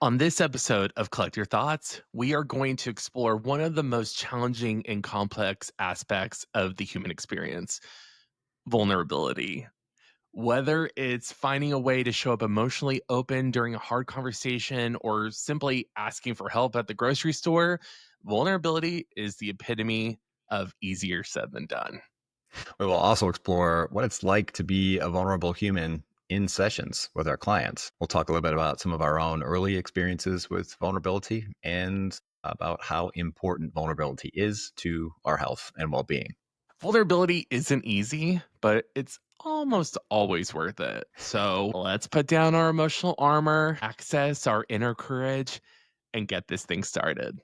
On this episode of Collect Your Thoughts, we are going to explore one of the most challenging and complex aspects of the human experience: vulnerability. Whether it's finding a way to show up emotionally open during a hard conversation or simply asking for help at the grocery store, vulnerability is the epitome of easier said than done. We will also explore what it's like to be a vulnerable human in sessions with our clients. We'll talk a little bit about some of our own early experiences with vulnerability and about how important vulnerability is to our health and well-being. Vulnerability isn't easy, but it's almost always worth it. So let's put down our emotional armor, access our inner courage, and get this thing started.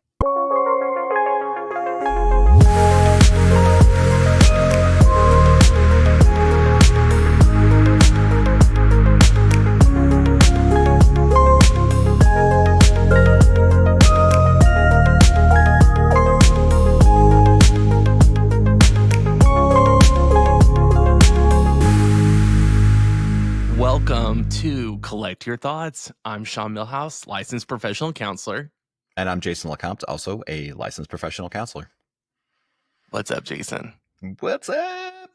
Welcome to Collect Your Thoughts. I'm Sean Millhouse, licensed professional counselor. And I'm Jason LeCompte, also a licensed professional counselor. What's up, Jason? What's up?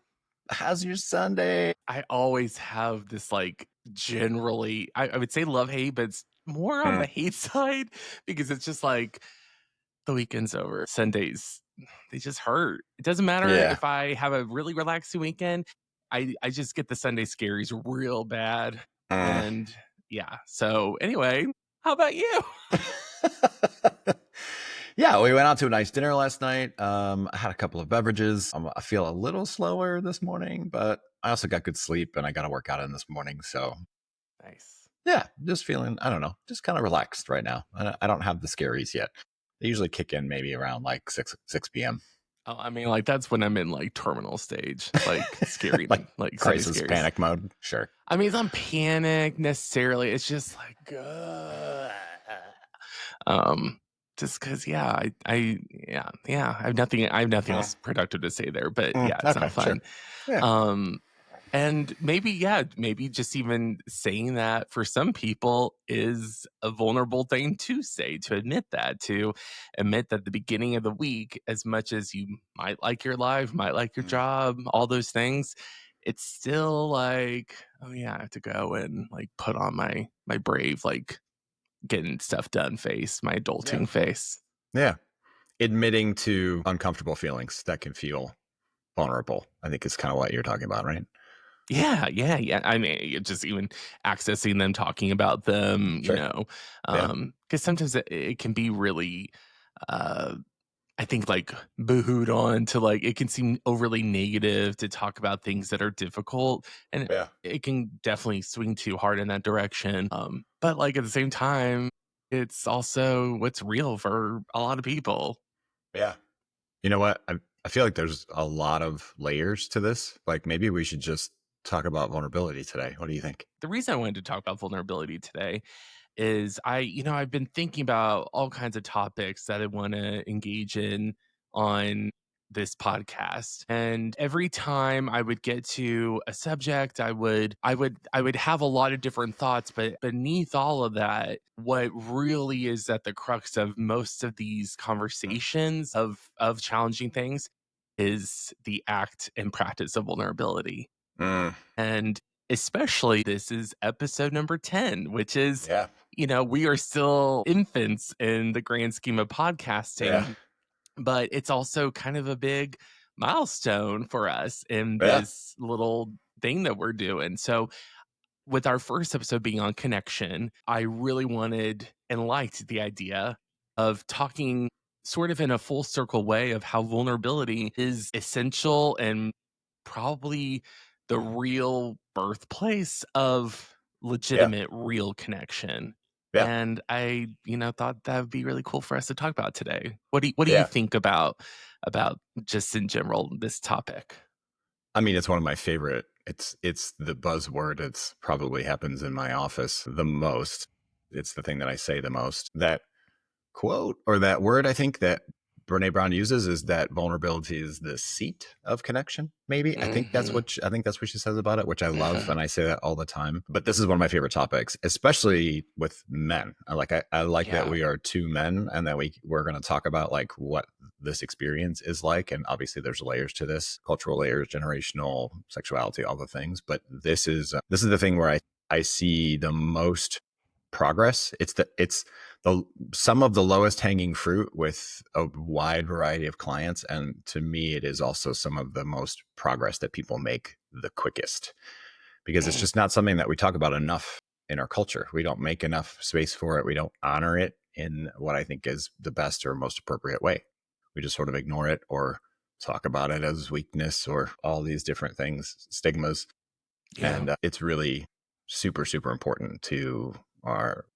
How's your Sunday? I always have this generally, I would say love-hate, but it's more on the hate side because it's just like the weekend's over. Sundays, they just hurt. It doesn't matter if I have a really relaxing weekend. I just get the Sunday scaries real bad. And yeah. So anyway, how about you? Yeah, we went out to a nice dinner last night. I had a couple of beverages. I feel a little slower this morning, but I also got good sleep and I got to work out in this morning. So Nice. yeah, just feeling, I don't know, just kind of relaxed right now. I don't have the scaries yet. They usually kick in maybe around like 6 p.m. Oh, I mean, that's when I'm in terminal stage, scary, like Sunday crisis scaries. panic mode. Sure. I mean, it's not panic necessarily. It's just just because, yeah, I have nothing else productive to say there, but yeah, it's Okay, not fun. Sure. Yeah. And maybe just even saying that for some people is a vulnerable thing to say, to admit that the beginning of the week, as much as you might like your life, might like your job, all those things, it's still like, oh yeah, I have to go and put on my brave, getting stuff done face, my adulting face. Yeah. Admitting to uncomfortable feelings that can feel vulnerable, I think is kind of what you're talking about, right? Yeah. I mean, just even accessing them, talking about them, Sure. Because sometimes it can be really, uh, I think, boohooed on to it can seem overly negative to talk about things that are difficult, and Yeah. it can definitely swing too hard in that direction. But at the same time, it's also what's real for a lot of people. Yeah. You know what? I feel like there's a lot of layers to this. Like maybe we should just talk about vulnerability today. What do you think? The reason I wanted to talk about vulnerability today is I've been thinking about all kinds of topics that I want to engage in on this podcast. And every time I would get to a subject, I would have a lot of different thoughts, but beneath all of that, what really is at the crux of most of these conversations of challenging things is the act and practice of vulnerability. And especially, this is episode number 10, which is, Yeah. we are still infants in the grand scheme of podcasting, Yeah. but it's also kind of a big milestone for us in Yeah. this little thing that we're doing. So, with our first episode being on connection, I really wanted and liked the idea of talking sort of in a full circle way of how vulnerability is essential and probably the real birthplace of legitimate, real connection. Yeah. And I, thought that would be really cool for us to talk about today. What do you Yeah. think about just in general this topic? I mean, it's one of my favorite. It's the buzzword. It's probably happens in my office the most. It's the thing that I say the most. That quote or that word, I think, that Brené Brown uses is that vulnerability is the seat of connection. Maybe Mhm. I think that's what she says about it, which I love, Mhm. and I say that all the time. But this is one of my favorite topics, especially with men. I like that Yeah. we are two men, and that we're going to talk about like what this experience is like. And obviously, there's layers to this: cultural layers, generational, sexuality, all the things. But this is the thing where I see the most progress. It's the some of the lowest hanging fruit with a wide variety of clients, and to me it is also some of the most progress that people make the quickest, because it's Mm. just not something that we talk about enough in our culture. We don't make enough space for it. We don't honor it in what I think is the best or most appropriate way. We just sort of ignore it or talk about it as weakness or all these different things, stigmas. Yeah. And it's really super super important to our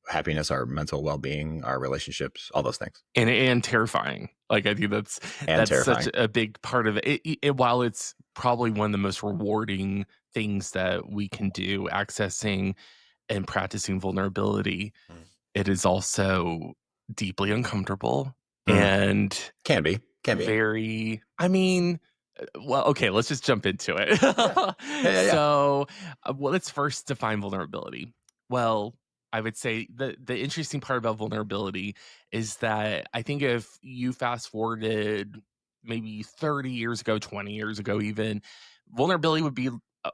happiness, our mental well-being, our relationships, all those things. And terrifying. Like, I think And that's such terrifying. a big part of it. While it's probably one of the most rewarding things that we can do, accessing and practicing vulnerability, Mm. it is also deeply uncomfortable Mm. and Can be. very, I mean, well, okay, let's just jump into it. Yeah. Yeah. So, well, let's first define vulnerability. Well, I would say the interesting part about vulnerability is that I think if you fast forwarded maybe 30 years ago, 20 years ago, even, vulnerability would be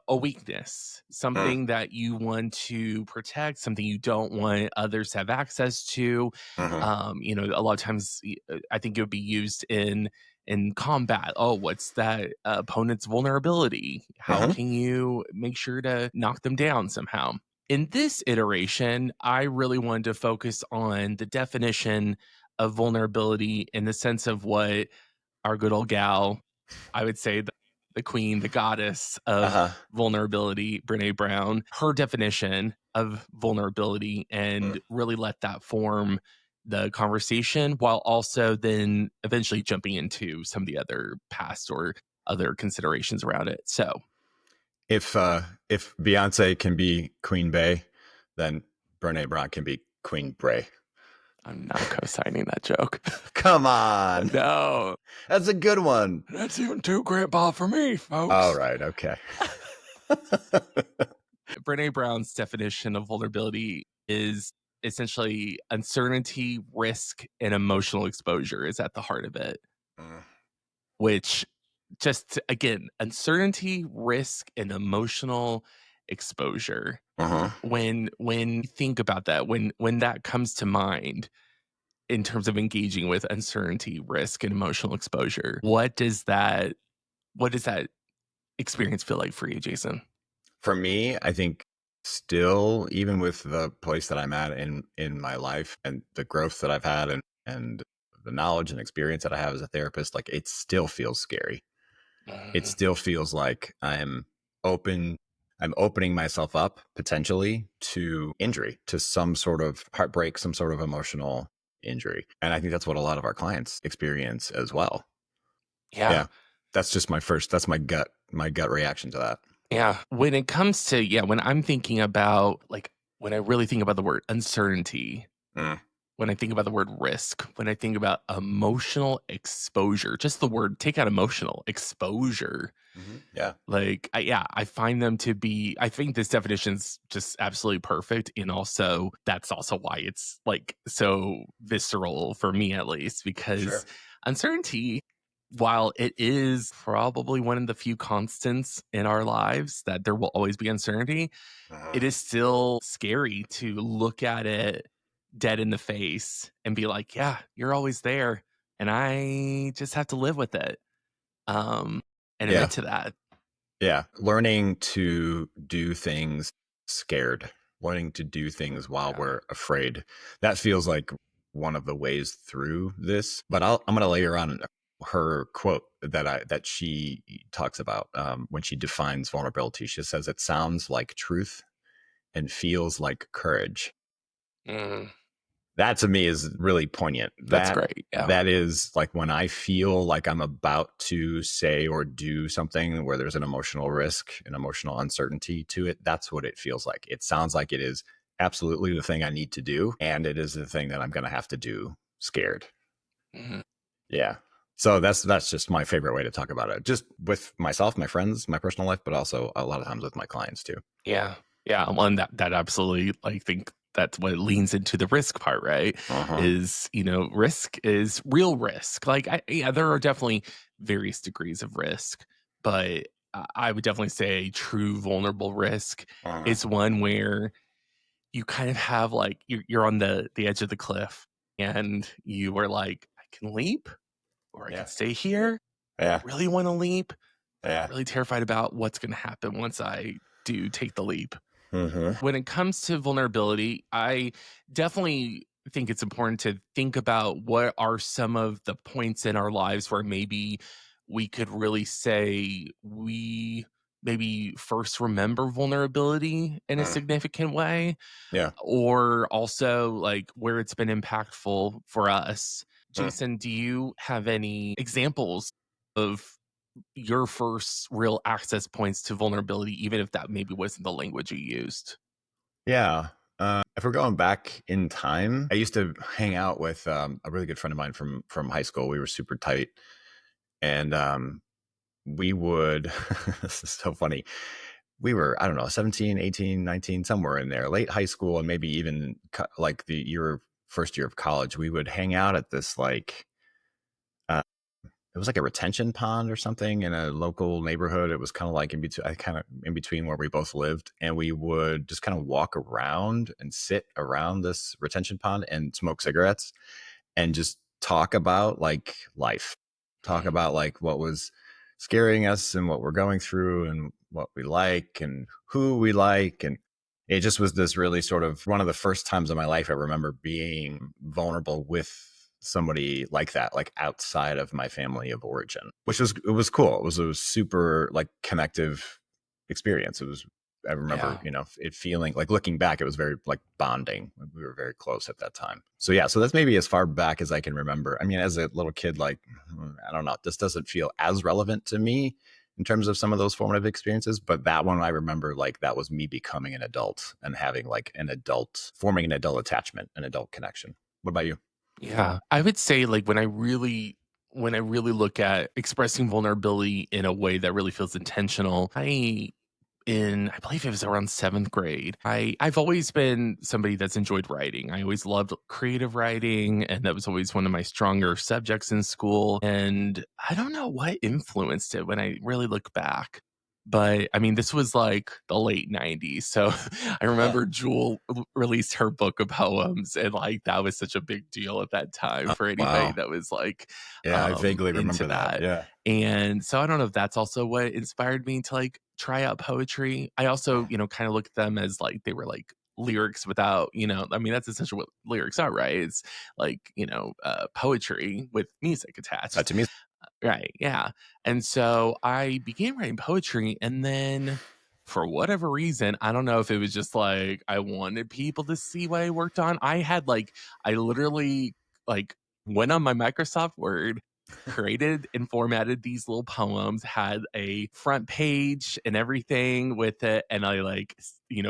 a weakness, Mm. something that you want to protect, something you don't want others to have access to. Mhm. A lot of times, I think it would be used in combat. Oh, what's that opponent's vulnerability? How Mhm. can you make sure to knock them down somehow? In this iteration, I really wanted to focus on the definition of vulnerability in the sense of what our good old gal, I would say the queen, the goddess of Uh-huh. vulnerability, Brene Brown, her definition of vulnerability, Mm. and really let that form the conversation while also then eventually jumping into some of the other past or other considerations around it. So If Beyonce can be Queen Bey, then Brene Brown can be Queen Bray. I'm not co-signing that joke. Come on. No, That's a good one. that's even too grandpa for me, All folks. right, okay. Brene Brown's definition of vulnerability is essentially uncertainty, risk, and emotional exposure is at the heart of it, Mm. which just again, uncertainty, risk, and emotional exposure. Mhm. When you think about that, when that comes to mind in terms of engaging with uncertainty, risk, and emotional exposure, what does that experience feel like for you, Jason? For me, I think still, even with the place that I'm at in my life and the growth that I've had and the knowledge and experience that I have as a therapist, like it still feels scary. It Mm, still feels like open I'm opening myself up potentially to injury, to some sort of heartbreak, some sort of emotional injury. And I think that's what a lot of our clients experience as well. yeah. Yeah. That's my gut reaction to that. Yeah. When it comes to, yeah, when I'm thinking about, like, when I really think about the word uncertainty, Mm. when I think about the word risk, when I think about emotional exposure, just the word, take out emotional exposure. Mhm. Yeah. Like, yeah, I find them to be, I think this definition's just absolutely perfect. And also, that's also why it's like so visceral for me, at least, because Sure. uncertainty, while it is probably one of the few constants in our lives that there will always be uncertainty, it Mhm. is still scary to look at it dead in the face and be like, yeah, you're always there. And I just have to live with it, um, and admit Yeah. to that. Yeah. Learning to do things scared, learning to do things while Yeah. we're afraid. That feels like one of the ways through this. But I'm going to layer on her quote that she talks about when she defines vulnerability. She says it sounds like truth and feels like courage. Mm, That to me is really poignant. that's great. Yeah. That is like when I feel like I'm about to say or do something where there's an emotional risk, an emotional uncertainty to it. That's what it feels like. It sounds like it is absolutely the thing I need to do, and it is the thing that I'm going to have to do scared. Mhm. Yeah. So that's just my favorite way to talk about it. Just with myself, my friends, my personal life, but also a lot of times with my clients too. Yeah. Yeah, well, and that absolutely, I think that's what leans into the risk part, right? Uh-huh. Is, risk is real risk. Like, yeah, there are definitely various degrees of risk, but I would definitely say true vulnerable risk Uh-huh. is one where you kind of have, like, you're on the edge of the cliff, and you are like, "I can leap, or I can Yeah. stay here. I Yeah. really wanna leap, but I'm Yeah. really terrified about what's gonna happen once I do take the leap." Uh-huh. When it comes to vulnerability, I definitely think it's important to think about what are some of the points in our lives where maybe we could really say we maybe first remember vulnerability in a Uh, significant way, yeah. or also like where it's been impactful for us. Uh. Jason, do you have any examples of your first real access points to vulnerability, even if that maybe wasn't the language you used? Yeah. If we're going back in time, I used to hang out with a really good friend of mine from high school. We were super tight, and we would this is so funny. We were, I don't know, 17, 18, 19, somewhere in there, late high school, and maybe even like the year first year of college. We would hang out at this like uh, it was like a retention pond or something in a local neighborhood. It was kind of like in between, kind of in between where we both lived, and we would just kind of walk around and sit around this retention pond and smoke cigarettes and just talk about like life, talk Mhm. about like what was scaring us and what we're going through and what we like and who we like. And it just was this really sort of one of the first times in my life I remember being vulnerable with somebody like that, like outside of my family of origin, which was, it was cool. It was super like connective experience. It was, I remember, Yeah. it feeling like, looking back, it was very like bonding. We were very close at that time. So yeah, so that's maybe as far back as I can remember. I mean, as a little kid, like, I don't know, this doesn't feel as relevant to me in terms of some of those formative experiences, but that one I remember, like, that was me becoming an adult and having like an adult, forming an adult attachment, an adult connection. What about you? Yeah. I would say, like, when I really look at expressing vulnerability in a way that really feels intentional, I believe it was around 7th grade. I've always been somebody that's enjoyed writing. I always loved creative writing, and that was always one of my stronger subjects in school, and I don't know what influenced it when I really look back. But, I mean, this was, like, the late '90s, so I Yeah. remember Jewel released her book of poems, and, like, that was such a big deal at that time Oh, for anybody wow. that was, like, Yeah, I vaguely into remember that. that. Yeah. And so I don't know if that's also what inspired me to, like, try out poetry. I also, kind of look at them as, like, they were, like, lyrics without, I mean, that's essentially what lyrics are, right? It's like, poetry with music That attached. to me is, Right, yeah. And so I began writing poetry, and then for whatever reason, I don't know if it was just like I wanted people to see what I worked on. I literally like went on my Microsoft Word, created and formatted these little poems, had a front page and everything with it, and I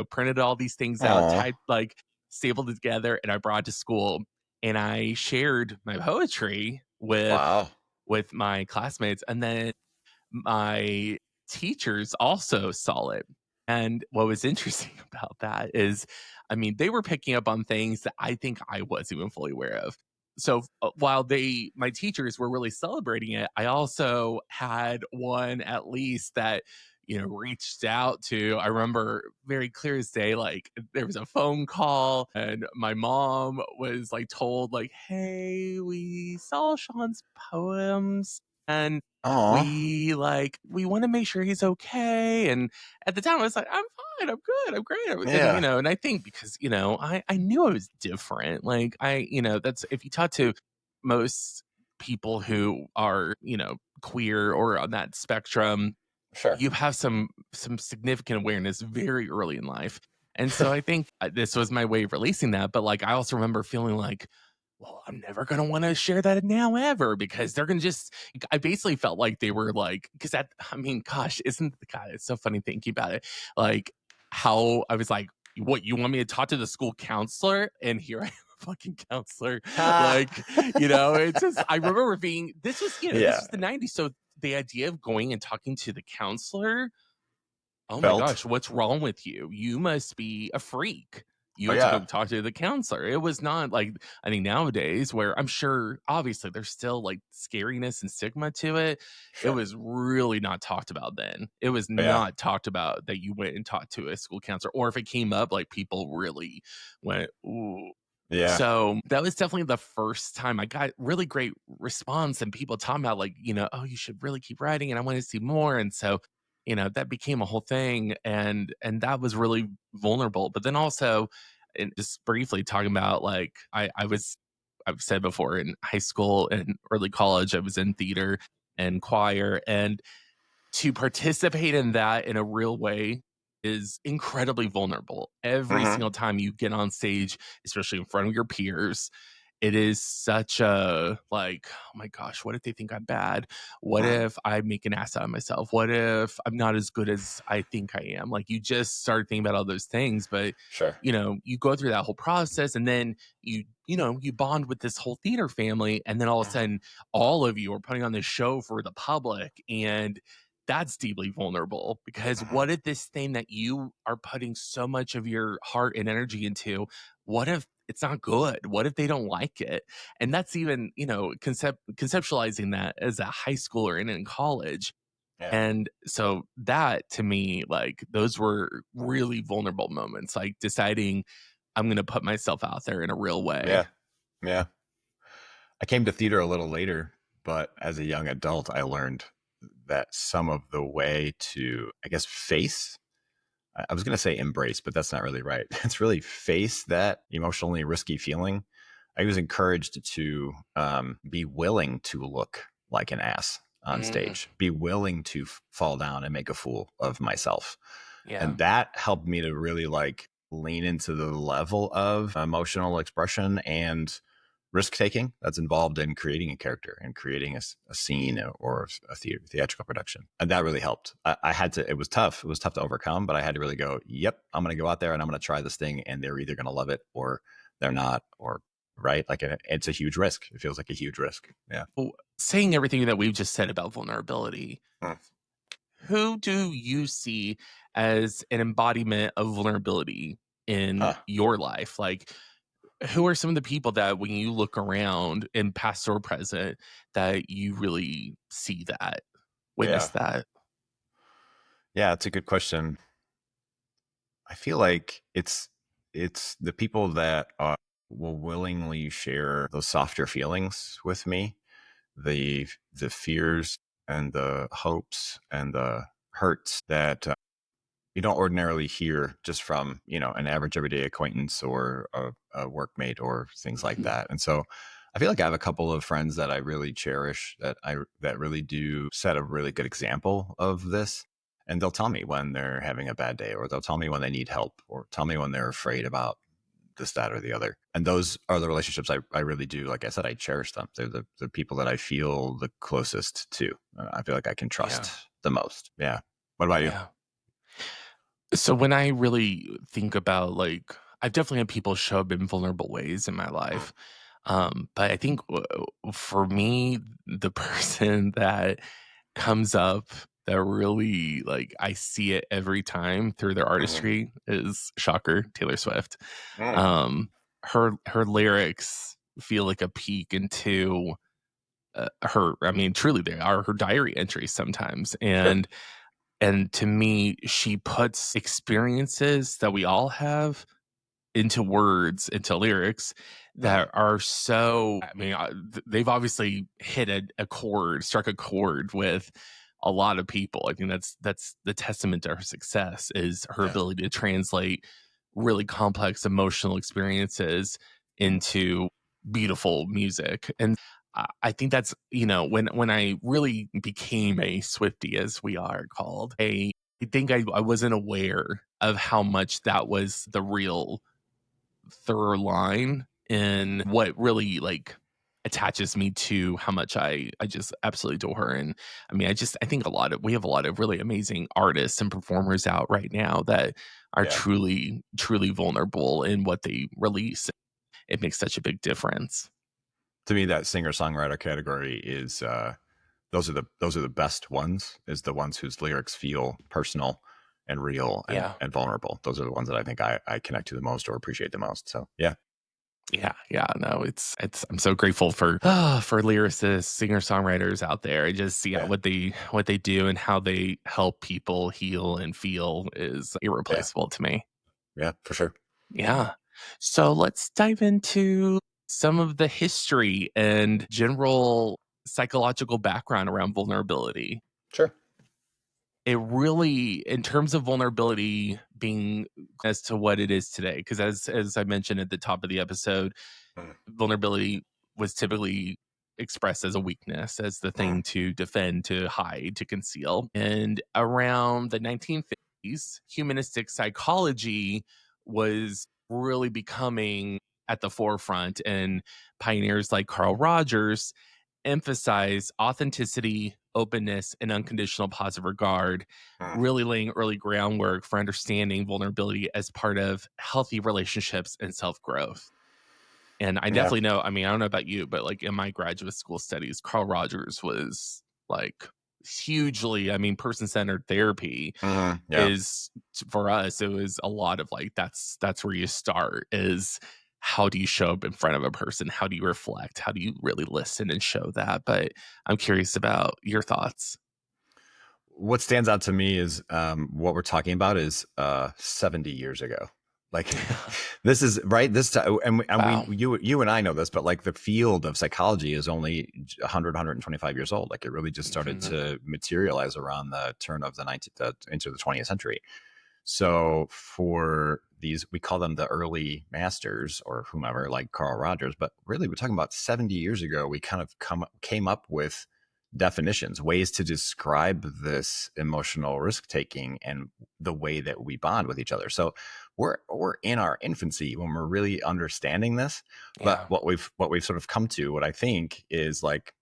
printed all these things out, oh, typed stapled it together, and I brought it to school, and I shared my poetry wow. with my classmates, and then my teachers also saw it. And what was interesting about that is, I mean, they were picking up on things that I think I wasn't even fully aware of. So while my teachers were really celebrating it, I also had one at least that, reached out to. I remember very clear as day, like there was a phone call, and my mom was like told, like, hey, we saw Sean's poems. And Oh, we want to make sure he's okay. And at the time I was like, I'm fine, I'm good, I'm great. And yeah, and I think because, I knew I was different. Like that's if you talk to most people who are, queer or on that spectrum, sure. you have some significant awareness very early in life. And so I think this was my way of releasing that. But like I also remember feeling like, well, I'm never gonna want to share that now ever because they're gonna just. I basically felt like they were like, because that. I mean, gosh, isn't God? It's so funny thinking about it. Like how I was like, what you want me to talk to the school counselor? And here I am fucking counselor. Ah. Like, it's just I remember being this was, this Yeah. was the '90s. So the idea of going and talking to the counselor, oh my Felt. gosh, what's wrong with you? You must be a freak. You Oh, have to go yeah. talk to the counselor. It was not like I think nowadays where I'm sure obviously there's still like scariness and stigma to it. It Sure. was really not talked about then. It was Oh, yeah. not talked about that you went and talked to a school counselor, or if it came up, like people really went, ooh. Yeah. So that was definitely the first time I got really great response and people talking about like, oh, you should really keep writing and I want to see more. And so that became a whole thing, and that was really vulnerable. But then also, and just briefly talking about like I've said before in high school and early college, I was in theater and choir, and to participate in that in a real way is incredibly vulnerable. Every Mhm. single time you get on stage, especially in front of your peers, it is such a like, oh my gosh, what if they think I'm bad? What Mm. if I make an ass out of myself? What if I'm not as good as I think I am? Like you just start thinking about all those things, but Sure. you go through that whole process and then you bond with this whole theater family, and then all of a Mhm. sudden all of you are putting on this show for the public, and that's deeply vulnerable because Mhm. what if this thing that you are putting so much of your heart and energy into, what if it's not good? What if they don't like it? And that's even, conceptualizing that as a high schooler and in college. Yeah. And so that to me, like those were really vulnerable moments, like deciding I'm going to put myself out there in a real way. Yeah. Yeah. I came to theater a little later, but as a young adult, I learned that some of the way to, I guess, face, I was going to say embrace, but that's not really right. It's really face that emotionally risky feeling. I was encouraged to be willing to look like an ass on Mm, stage, be willing to fall down and make a fool of myself. yeah. And that helped me to really like lean into the level of emotional expression and risk taking that's involved in creating a character and creating a scene or a theatrical production. And that really helped. I had to, it was tough. It was tough to overcome, but I had to really go, yep, I'm going to go out there and I'm going to try this thing. And they're either going to love it or they're not, or right. Like it's a huge risk. It feels like a huge risk. Yeah. Well, saying everything that we've just said about vulnerability, Mm. who do you see as an embodiment of vulnerability in Huh. your life? Like, who are some of the people that when you look around in past or present that you really see that, witness Yeah. that? Yeah. It's a good question. I feel like it's the people that will willingly share those softer feelings with me, the fears and the hopes and the hurts that you don't ordinarily hear just from an average everyday acquaintance or a workmate or things like Mhm. that. And so I feel like I have a couple of friends that I really cherish that really do set a really good example of this. And they'll tell me when they're having a bad day, or they'll tell me when they need help, or tell me when they're afraid about this, that, or the other. And those are the relationships I really do. Like I said, I cherish them. They're the people that I feel the closest to. I feel like I can trust Yeah. the most. Yeah. What about you? Yeah. So when I really think about like, I've definitely had people show up in vulnerable ways in my Mm. life. But I think for me, the person that comes up that really like I see it every time through their Mhm. artistry is shocker, Taylor Swift. Mm. Um, her lyrics feel like a peek into her. I mean, truly, they are her diary entries sometimes, Sure. and to me, she puts experiences that we all have into words, into lyrics Mhm. that are so I mean, they've obviously hit a chord, struck a chord with a lot of people. I think that's the testament to her success is her Yeah. ability to translate really complex emotional experiences into beautiful music. And I think that's, when I really became a Swiftie, as we are called, I think I wasn't aware of how much that was the real thorough line in what really like attaches me to how much I just absolutely adore her. And I mean, I think we have a lot of really amazing artists and performers out right now that are Yeah. truly, truly vulnerable in what they release. it makes such a big difference. To me, that singer-songwriter category is those are the best ones, is the ones whose lyrics feel personal and real Yeah. and vulnerable. Those are the ones that I think I connect to the most or appreciate the most. So yeah. Yeah, yeah, no, it's I'm so grateful for lyricists, singer-songwriters out there. I just yeah, Yeah. what they do and how they help people heal and feel is Yeah. irreplaceable to me. Yeah, for sure. Yeah. So let's dive into some of the history and general psychological background around vulnerability. Sure. It really, in terms of vulnerability being as to what it is today, because as I mentioned at the top of the episode, Mm, vulnerability was typically expressed as a weakness, as the mm, thing to defend, to hide, to conceal. And around the 1950s, humanistic psychology was really becoming at the forefront, and pioneers like Carl Rogers emphasize authenticity, openness, and unconditional positive regard, mm. really laying early groundwork for understanding vulnerability as part of healthy relationships and self growth. And I Yeah. definitely know, I mean, I don't know about you, but like in my graduate school studies, Carl Rogers was like hugely, I mean, person centered therapy Yeah. is for us, it was a lot of like, that's where you start is how do you show up in front of a person? How do you reflect? How do you really listen and show that? But I'm curious about your thoughts. What stands out to me is what we're talking about is 70 years ago. Like this is right. This time, and we Wow. you and I know this, but like the field of psychology is only 100, years old. Like it really just started Mhm. to materialize around the turn of the 19th into the 20th century. So for these, we call them the early masters or whomever, like Carl Rogers, but really we're talking about 70 years ago. We kind of came up with definitions, ways to describe this emotional risk taking and the way that we bond with each other. So we're in our infancy when we're really understanding this. But Yeah. what we've sort of come to, what I think is like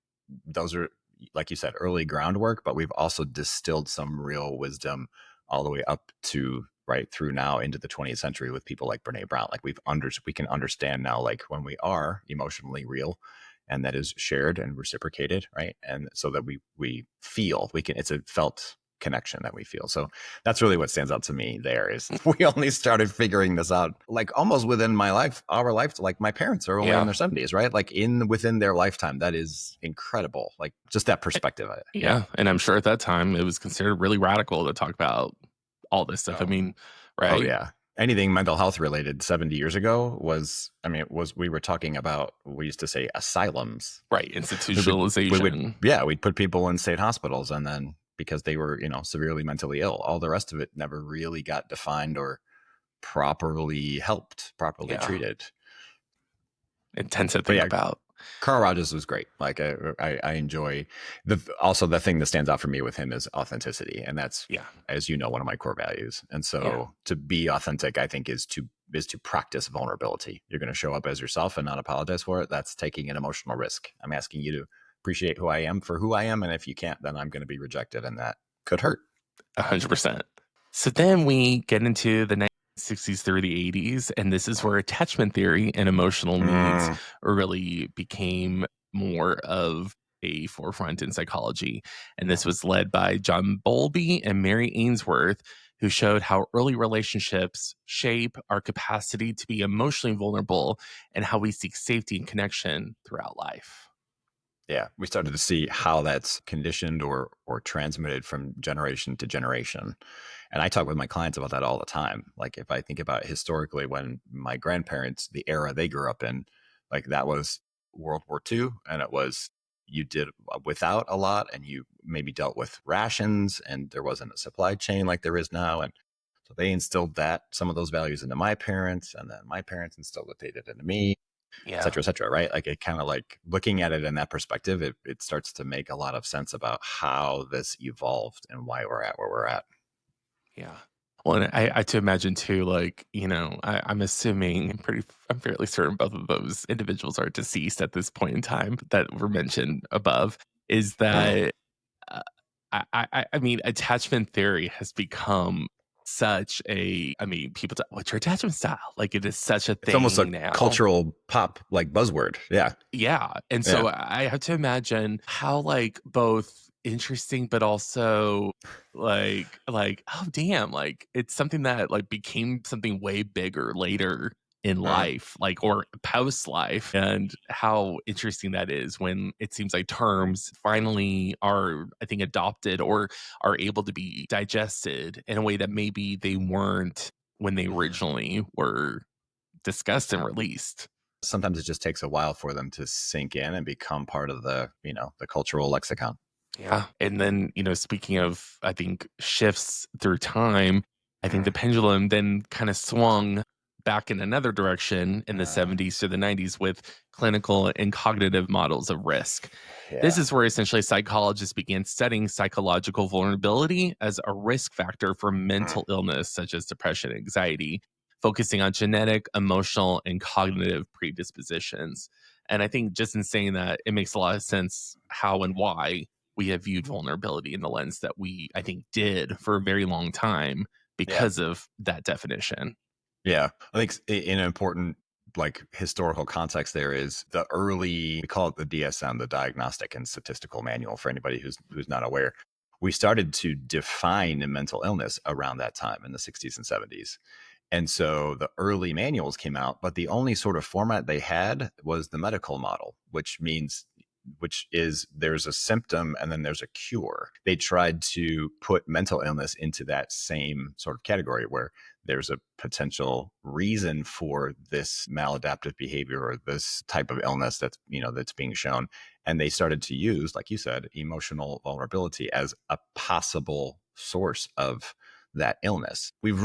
those are, like you said, early groundwork, but we've also distilled some real wisdom all the way up to right through now into the 20th century with people like Brené Brown. Like we can understand now, like when we are emotionally real and that is shared and reciprocated, right? And so that we feel we can, it's a felt connection that we feel. So that's really what stands out to me there is we only started figuring this out like almost within our life. Like my parents are only in Yeah. their 70s, right? Like in within their lifetime. That is incredible. Like just that Eh, perspective. Yeah. Yeah. And I'm sure at that time it was considered really radical to talk about all this stuff. I Oh, mean, oh right? yeah. Anything mental health related 70 years ago was, I mean, it was, we were talking about, we used to say asylums. Right. We would, we would, Institutionalization. yeah, we'd put people in state hospitals and then because they were, severely mentally ill, all the rest of it never really got defined or properly helped, properly Yeah. treated. Intense to But think yeah, about. Carl Rogers was great. Like I enjoy also the thing that stands out for me with him is authenticity, and that's, Yeah. as you know, one of my core values. And Yeah. so to be authentic, I think is to practice vulnerability. You're going to show up as yourself and not apologize for it. That's taking an emotional risk. I'm asking you to appreciate who I am for who I am, and if you can't, then I'm going to be rejected, and that could hurt. 100%. So then we get into the 1960s through the 80s, and this is where attachment theory and emotional needs Mm, really became more of a forefront in psychology. And this mhm. was led by John Bowlby and Mary Ainsworth, who showed how early relationships shape our capacity to be emotionally vulnerable and how we seek safety and connection throughout life. Yeah, we started to see how that's conditioned or transmitted from generation to generation. And I talk with my clients about that all the time. Like if I think about historically when my grandparents, the era they grew up in, like that was World War II, and it was you did without a lot and you maybe dealt with rations and there wasn't a supply chain like there is now. And so they instilled that some of those values into my parents, and then my parents instilled what they did into me, Yeah. et cetera, right? Like it kind of like looking at it in that perspective, it starts to make a lot of sense about how this evolved and why we're at where we're at. Yeah. Well, and I to imagine too, like, I'm assuming I'm fairly certain both of those individuals are deceased at this point in time that were mentioned above, is Mm, that, uh, I mean, attachment theory has become such a, I mean, people talk, what's your attachment style? Like it is such a It's almost a thing now. cultural pop like buzzword. Yeah. Yeah, and Yeah. so I have to imagine how, like, both interesting, but also, oh, damn, like, it's something that, like, became something way bigger later in Mm. life, like, or post-life, and how interesting that is when it seems like terms finally are, I think, adopted or are able to be digested in a way that maybe they weren't when they Mhm. originally were discussed and released. Sometimes it just takes a while for them to sink in and become part of the cultural lexicon. Yeah. And then, speaking of, I think, shifts through time, I think the Mm. pendulum then kind of swung back in another direction in the Uh, 70s to the 90s with clinical and cognitive models of risk. This yeah. is where essentially psychologists began studying psychological vulnerability as a risk factor for Mm. mental illness, such as depression and anxiety, focusing on genetic, emotional, and cognitive predispositions. And I think just in saying that, it makes a lot of sense how and why we have viewed vulnerability in the lens that we, I think, did for a very long time Yeah. because of that definition. Yeah. I think in an important like historical context there is the early we call it the DSM, the Diagnostic and Statistical Manual for anybody who's not aware. We started to define mental illness around that time in the 60s and 70s. And so the early manuals came out, but the only sort of format they had was the medical model, which is there's a symptom and then there's a cure. They tried to put mental illness into that same sort of category where there's a potential reason for this maladaptive behavior or this type of illness that's being shown. And they started to use, like you said, emotional vulnerability as a possible source of that illness. We've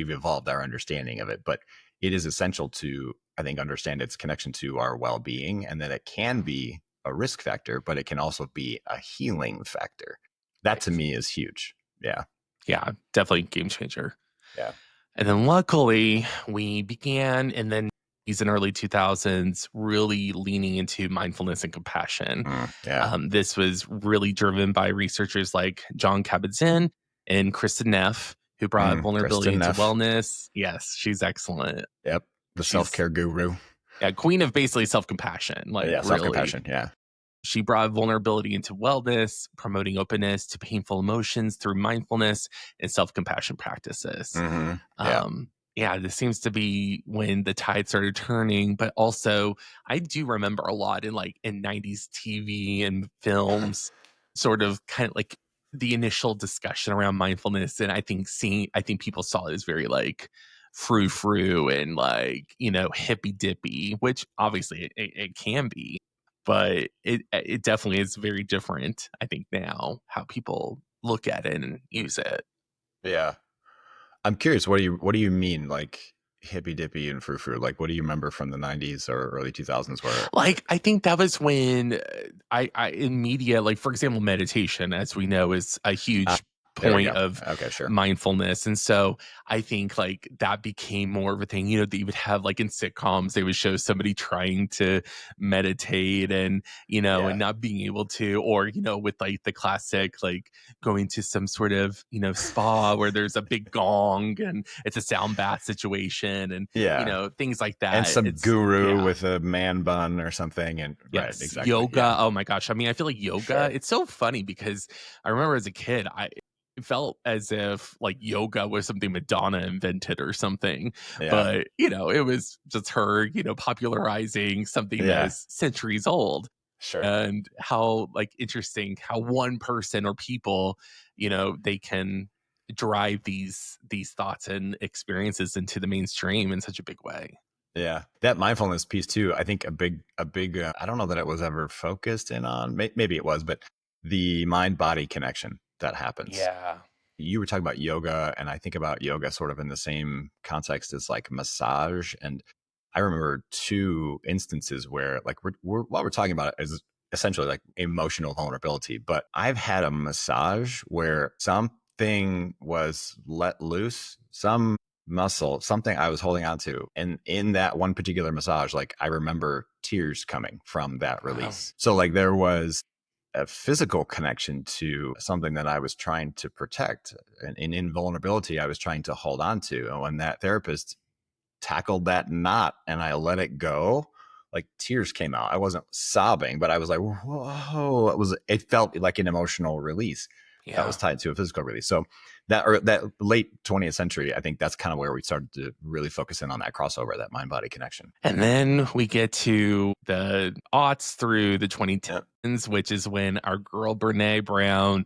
evolved our understanding of it, but it is essential to, I think, understand its connection to our well-being and that it can be a risk factor, but it can also be a healing factor. That to Right. me is huge. Yeah. Yeah, definitely game changer. Yeah. And then luckily, we began in the 90s and early 2000s really leaning into mindfulness and compassion. Yeah. This was really driven by researchers like John Kabat-Zinn and Kristen Neff, who brought vulnerability Kristen into Neff. wellness. Yes, she's excellent. Yep. The She's self-care guru. yeah, queen of basically self-compassion, like Yeah. really. Self-compassion. Yeah. She brought vulnerability into wellness, promoting openness to painful emotions through mindfulness and self-compassion practices. Yeah. Um, yeah, this seems to be when the tide started turning, but also I do remember a lot in 90s TV and films, sort of kind of like the initial discussion around mindfulness. And I think people saw it as very like frou frou and like, hippy dippy, which obviously it can be, but it definitely is very different, I think, now how people look at it and use it. Yeah. I'm curious, what do you mean like hippy dippy and frou frou? Like what do you remember from the 90s or early 2000s where Like, I think that was when, I in media, like, for example, meditation, as we know, is a ah, huge there we point go. of Okay, sure. mindfulness, and so I think, like, that became more of a thing, that you would have, like, in sitcoms, they would show somebody trying to meditate and, and Yeah. not being able to, or, with, like, the classic, like, going to some sort of, spa where there's a big gong and it's a sound bath situation and, Yeah. things like And that. some It's guru yeah. with a man bun or something and right, Yes, exactly. Yeah. yoga, oh my gosh, I mean, I feel like yoga Sure. it's so funny because I remember as a kid, it felt as if, like, yoga was something Madonna invented or something, Yeah. but, it was just her, popularizing something that Yeah. is centuries old, Sure. and how, like, interesting how one person or people, they can drive these thoughts and experiences into the mainstream in such a big way. Yeah. That mindfulness piece too, I think a big I don't know that it was ever focused in on. Maybe it was, but the mind body connection that happens. Yeah. You were talking about yoga, and I think about yoga sort of in the same context as like massage. And I remember two instances where, like, we're what we're talking about is essentially like emotional vulnerability. But I've had a massage where something was let loose, some muscle, something I was holding on to. And in that one particular massage, like, I remember tears coming from that Wow. release. So, like, there was a physical connection to something that I was trying to protect. And in vulnerability, I was trying to hold on to. And when that therapist tackled that knot and I let it go, like tears came out. I wasn't sobbing, but I was like, whoa, it felt like an emotional release that Yeah. was tied to a physical release. So that late 20th century, I think that's kind of where we started to really focus in on that crossover, that mind body connection. And then we get to the aughts through the Yeah. 2010s, which is when our girl Brené Brown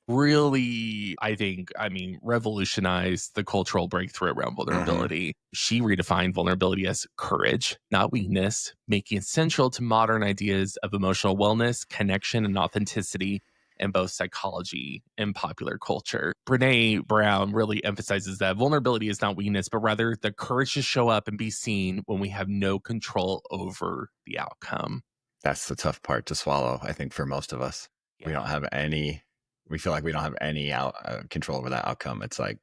really, I mean, revolutionized the cultural breakthrough around Mm-hmm. vulnerability. She redefined vulnerability as courage, not weakness, making it central to modern ideas of emotional wellness, connection, and authenticity in both psychology and popular culture. Brene Brown really emphasizes that vulnerability is not weakness, but rather the courage to show up and be seen when we have no control over the outcome. That's the tough part to swallow, I think, for most of us. We don't Yeah. have any, we feel like we don't have any control over that outcome. It's like,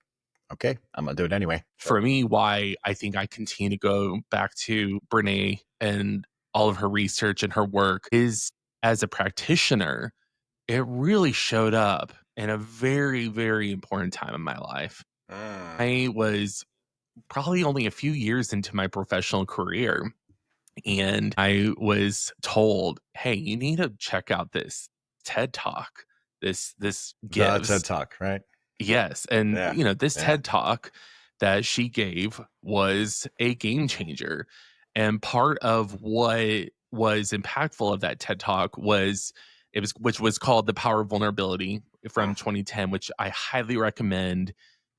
okay, I'm going to do it anyway. Sure. For me, why I think I continue to go back to Brene and all of her research and her work is as a practitioner, it really showed up in a very, very important time in my life. Mm. I was probably only a few years into my professional career, and I was told, "Hey, you need to check out this TED Talk. This The TED gives." Talk, right? Yes, and, Yeah. this Yeah. TED Talk that she gave was a game changer, and part of what was impactful of that TED Talk was which was called The Power of Vulnerability from Mm. 2010, which I highly recommend.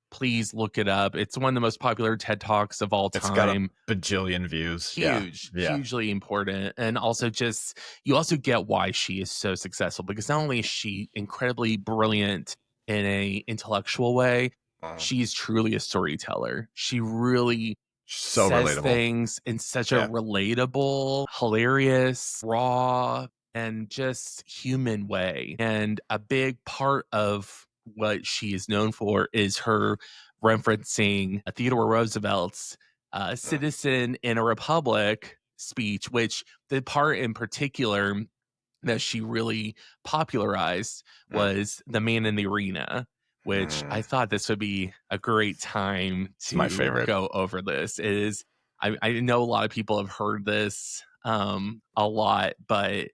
Please look it up. It's one of the most popular TED Talks of all It's got a time. bajillion views. Yeah. Huge, Yeah. hugely important. And also just you also get why she is so successful because not only is she incredibly brilliant in a intellectual way, Mm. she's truly a storyteller. She really So says relatable. things in such a Yeah. relatable, hilarious, raw, and just human way. And a big part of what she is known for is her referencing Theodore Roosevelt's Mm. Citizen in a Republic speech, which the part in particular that she really popularized Mm. was The Man in the Arena, which I Mm. thought this would be a great time It's my to favorite. go over this. It is I know a lot of people have heard this a lot, but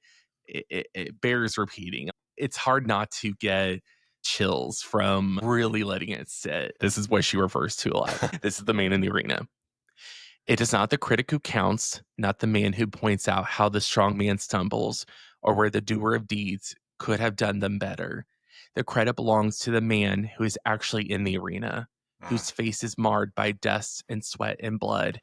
it bears repeating. It's hard not to get chills from really letting it sit. This is what she refers to a lot. This is the man in the arena. It is not the critic who counts, not the man who points out how the strong man stumbles or where the doer of deeds could have done them better. The credit belongs to the man who is actually in the arena, Mm. whose face is marred by dust and sweat and blood,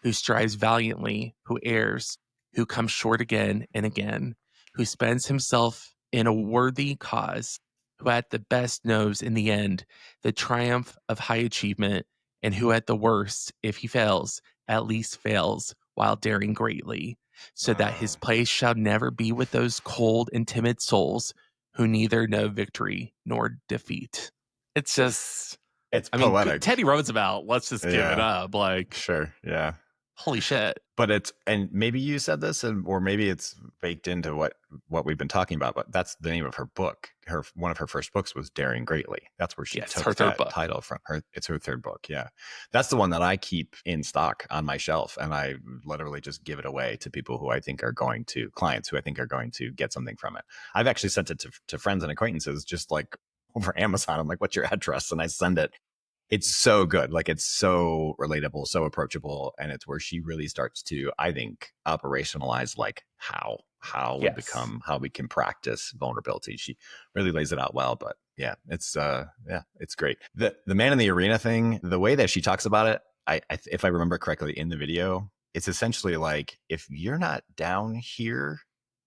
who strives valiantly, who errs, who comes short again and again, who spends himself in a worthy cause, who at the best knows in the end the triumph of high achievement, and who at the worst, if he fails, at least fails while daring greatly, so that his Mm. place shall never be with those cold and timid souls who neither know victory nor defeat. It's just, It's I mean, poetic. Teddy Roosevelt, let's just give it Yeah. up. Like, Sure. Yeah. holy shit. But it's, and maybe you said this, and or maybe it's baked into what we've been talking about. But that's the name of her book. Her One of her first books was Daring Greatly. That's where she Yes, her took third that book. title from. Her It's her third book. Yeah, that's the one that I keep in stock on my shelf, and I literally just give it away to people who I think are going to clients who I think are going to get something from it. I've actually sent it to friends and acquaintances, just like over Amazon. I'm like, "What's your address?" And I send it. It's so good. Like, it's so relatable, so approachable. And it's where she really starts to, I think, operationalize like Yes. how we can practice vulnerability. She really lays it out well. But yeah, it's great. The man in the arena thing, the way that she talks about it, if I remember correctly in the video, it's essentially like, if you're not down here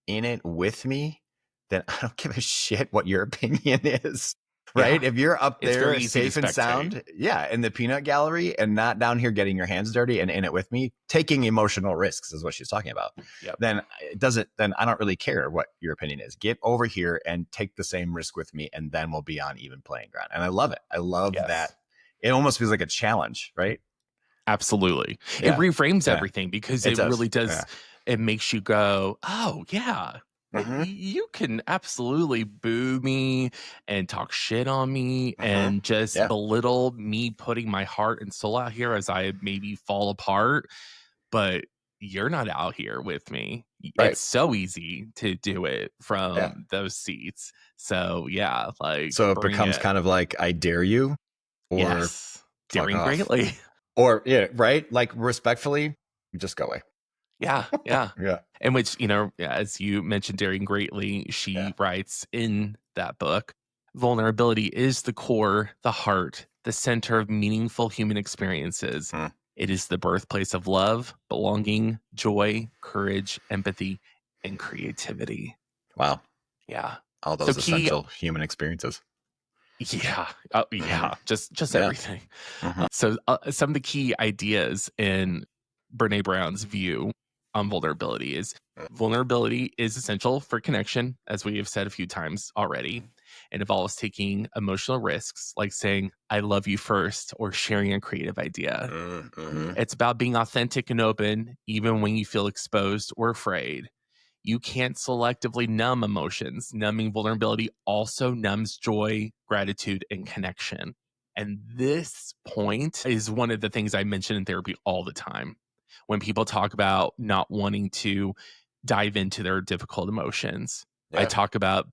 in it with me, then I don't give a shit what your opinion is. Yeah. Right? If you're up It's there very easy to safe and spectate. sound, yeah, in the peanut gallery and not down here getting your hands dirty and in it with me, taking emotional risks is what she's talking about. Yep. Then I don't really care what your opinion is. Get over here and take the same risk with me, and then we'll be on even playing ground. And I love it. I love that. Yes. It almost feels like a challenge, right? Absolutely. It Yeah. reframes Yeah. everything because It it does. really does. Yeah. It makes you go, oh, yeah. Hmm. You can absolutely boo me and talk shit on me Hmm. and just Yeah. belittle me putting my heart and soul out here as I maybe fall apart, but you're not out here with me. Right. It's so easy to do it Yeah. from those seats. So, yeah, like, So it bring becomes it. kind of like, I dare you, or Yes. fuck Daring off. greatly. Or, yeah, right? Like, respectfully, just go away. Yeah, yeah. Yeah. In which, yeah, as you mentioned Daring Greatly, Yeah. she writes in that book, vulnerability is the core, the heart, the center of meaningful human experiences. Mm. It is the birthplace of love, belonging, joy, courage, empathy, and creativity. Wow. Yeah. All So those key. essential human experiences. Yeah. Hmm. Yeah. Just Yeah. everything. Hmm. Some of the key ideas in Brene Brown's view on vulnerability is vulnerability is essential for connection, as we have said a few times already. It involves taking emotional risks, like saying, I love you first, or sharing a creative idea. Hmm. It's about being authentic and open, even when you feel exposed or afraid. You can't selectively numb emotions. Numbing vulnerability also numbs joy, gratitude, and connection. And this point is one of the things I mention in therapy all the time. When people talk about not wanting to dive into their difficult emotions, I Yeah. talk about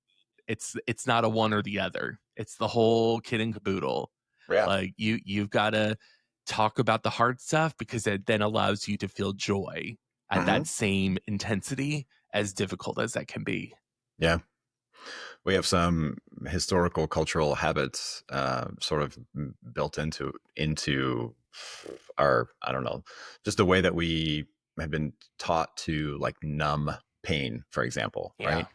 it's not a one or the other. It's the whole kit and caboodle. Yeah. Like you've got to talk about the hard stuff because it then allows you to feel joy at Hmm. that same intensity, as difficult as that can be. Yeah. We have some historical cultural habits sort of built into our, I don't know, just the way that we have been taught to like numb pain, for example, Yeah. right?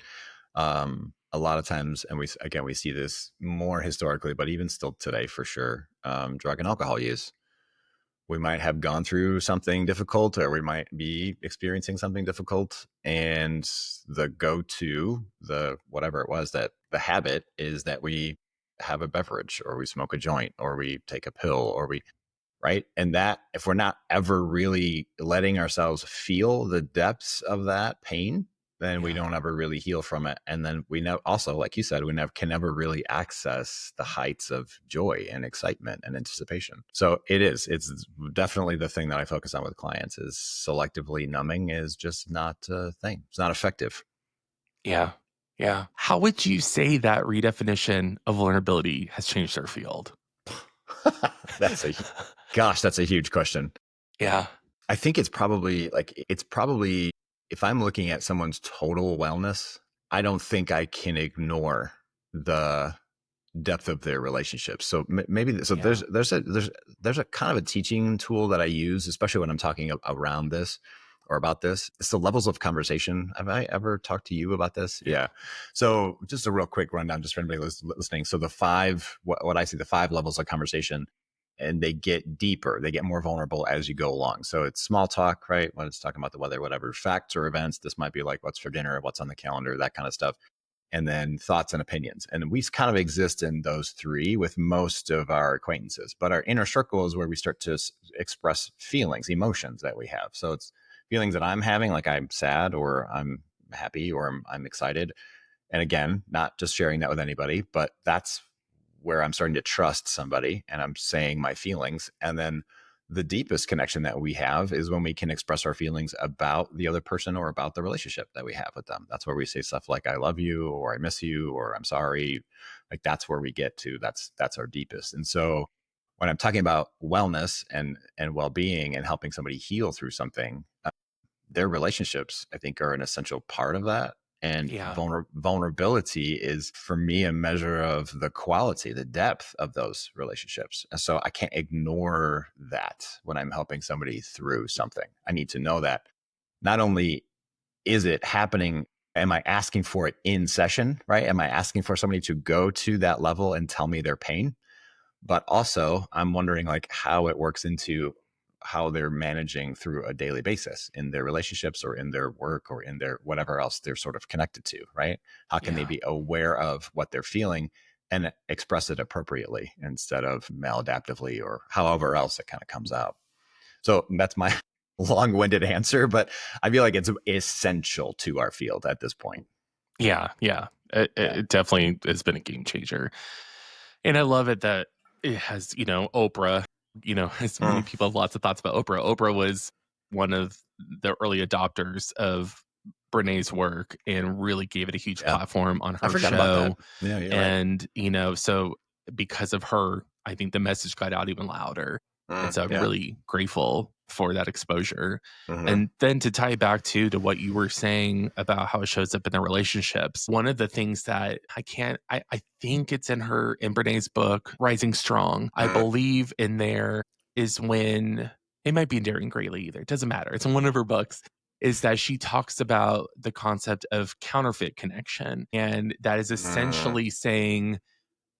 A lot of times, and we see this more historically, but even still today for sure, drug and alcohol use. We might have gone through something difficult, or we might be experiencing something difficult, and the go-to, the whatever it was, that the habit is that we have a beverage, or we smoke a joint, or we take a pill, or we, right? And that, if we're not ever really letting ourselves feel the depths of that pain, then we Yeah. don't ever really heal from it. And then we know also, like you said, we never can never really access the heights of joy and excitement and anticipation. So it's definitely the thing that I focus on with clients is selectively numbing is just not a thing. It's not effective. Yeah. Yeah. How would you say that redefinition of vulnerability has changed our field? That's a, gosh, that's a huge question. Yeah. I think it's probably if I'm looking at someone's total wellness, I don't think I can ignore the depth of their relationships. So maybe so Yeah. there's a kind of a teaching tool that I use, especially when I'm talking around this or about this. It's the levels of conversation. Have I ever talked to you about this? Yeah. Yeah. So just a real quick rundown, just for anybody listening. So the five, what I see, the five levels of conversation, and they get deeper, they get more vulnerable as you go along. So it's small talk, right? When it's talking about the weather, whatever, facts or events. This might be like what's for dinner, what's on the calendar, that kind of stuff, and then thoughts and opinions. And we kind of exist in those three with most of our acquaintances. But our inner circle is where we start to express feelings, emotions that we have. So it's feelings that I'm having, like I'm sad or I'm happy or I'm excited. And again, not just sharing that with anybody, but that's where I'm starting to trust somebody and I'm saying my feelings. And then the deepest connection that we have is when we can express our feelings about the other person or about the relationship that we have with them. That's where we say stuff like I love you or I miss you or I'm sorry. Like that's where we get to. That's our deepest. And so when I'm talking about wellness and well-being and helping somebody heal through something, their relationships, I think, are an essential part of that. And Yeah. vulnerability is, for me, a measure of the quality, the depth of those relationships. And so I can't ignore that when I'm helping somebody through something. I need to know that not only is it happening, am I asking for it in session, right? Am I asking for somebody to go to that level and tell me their pain? But also I'm wondering like how it works into how they're managing through a daily basis in their relationships or in their work or in their whatever else they're sort of connected to, right? How can they Yeah. be aware of what they're feeling and express it appropriately instead of maladaptively or however else it kind of comes out? So that's my long-winded answer, but I feel like it's essential to our field at this point. Yeah, yeah. It Yeah. it definitely has been a game changer. And I love it that it has, Oprah, as many Mm, people have lots of thoughts about Oprah. Oprah was one of the early adopters of Brené's work and really gave it a huge yeah. platform on I her forgot about that. show. Yeah, you're right. And, so because of her, I think the message got out even louder. And so I'm Yeah. really grateful for that exposure. Hmm. And then to tie it back to what you were saying about how it shows up in their relationships, one of the things that I think it's in Brené's book, Rising Strong. I Hmm. believe in there is when it might be in Daring Greatly either. It doesn't matter. It's in one of her books. Is that she talks about the concept of counterfeit connection. And that is Hmm. essentially saying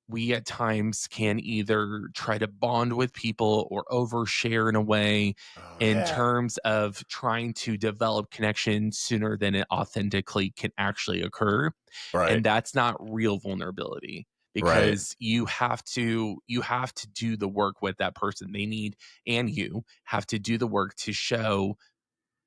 we at times can either try to bond with people or overshare in a way Oh in yeah. terms of trying to develop connection sooner than it authentically can actually occur. Right. And that's not real vulnerability Right. because you have to do the work with that person. They need, and you have to do the work to show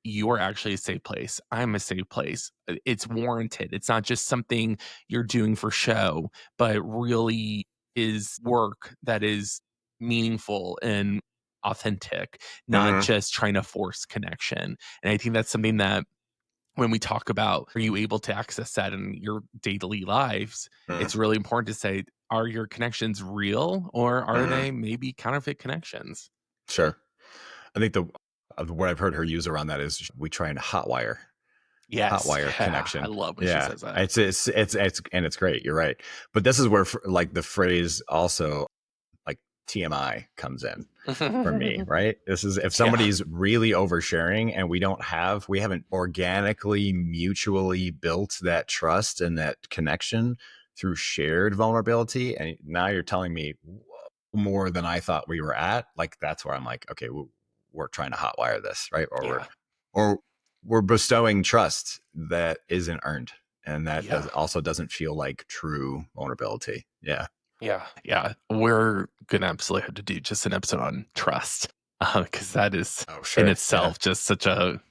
you're actually a safe place. I'm a safe place. It's warranted. It's not just something you're doing for show, but it really is work that is meaningful and authentic, not Hmm. just trying to force connection. And I think that's something that when we talk about are you able to access that in your daily lives, Hmm. it's really important to say, are your connections real or are Hmm. they maybe counterfeit connections? Sure. I think the what I've heard her use around that is we try and Yes. hotwire Yeah. I connection. love when she Yeah, says that. it's and it's great. You're right. But this is where like the phrase also like TMI comes in for me, right? This is if Yeah. somebody's really oversharing and we haven't organically mutually built that trust and that connection through shared vulnerability, and now you're telling me more than I thought we were at, like that's where I'm like, okay, we're trying to hotwire this, right? Yeah. Or we're bestowing trust that isn't earned, and that Yeah. doesn't feel like true vulnerability. Yeah. Yeah. Yeah. We're gonna absolutely have to do just an episode on trust, because that is Oh, in sure. Yeah. itself just such a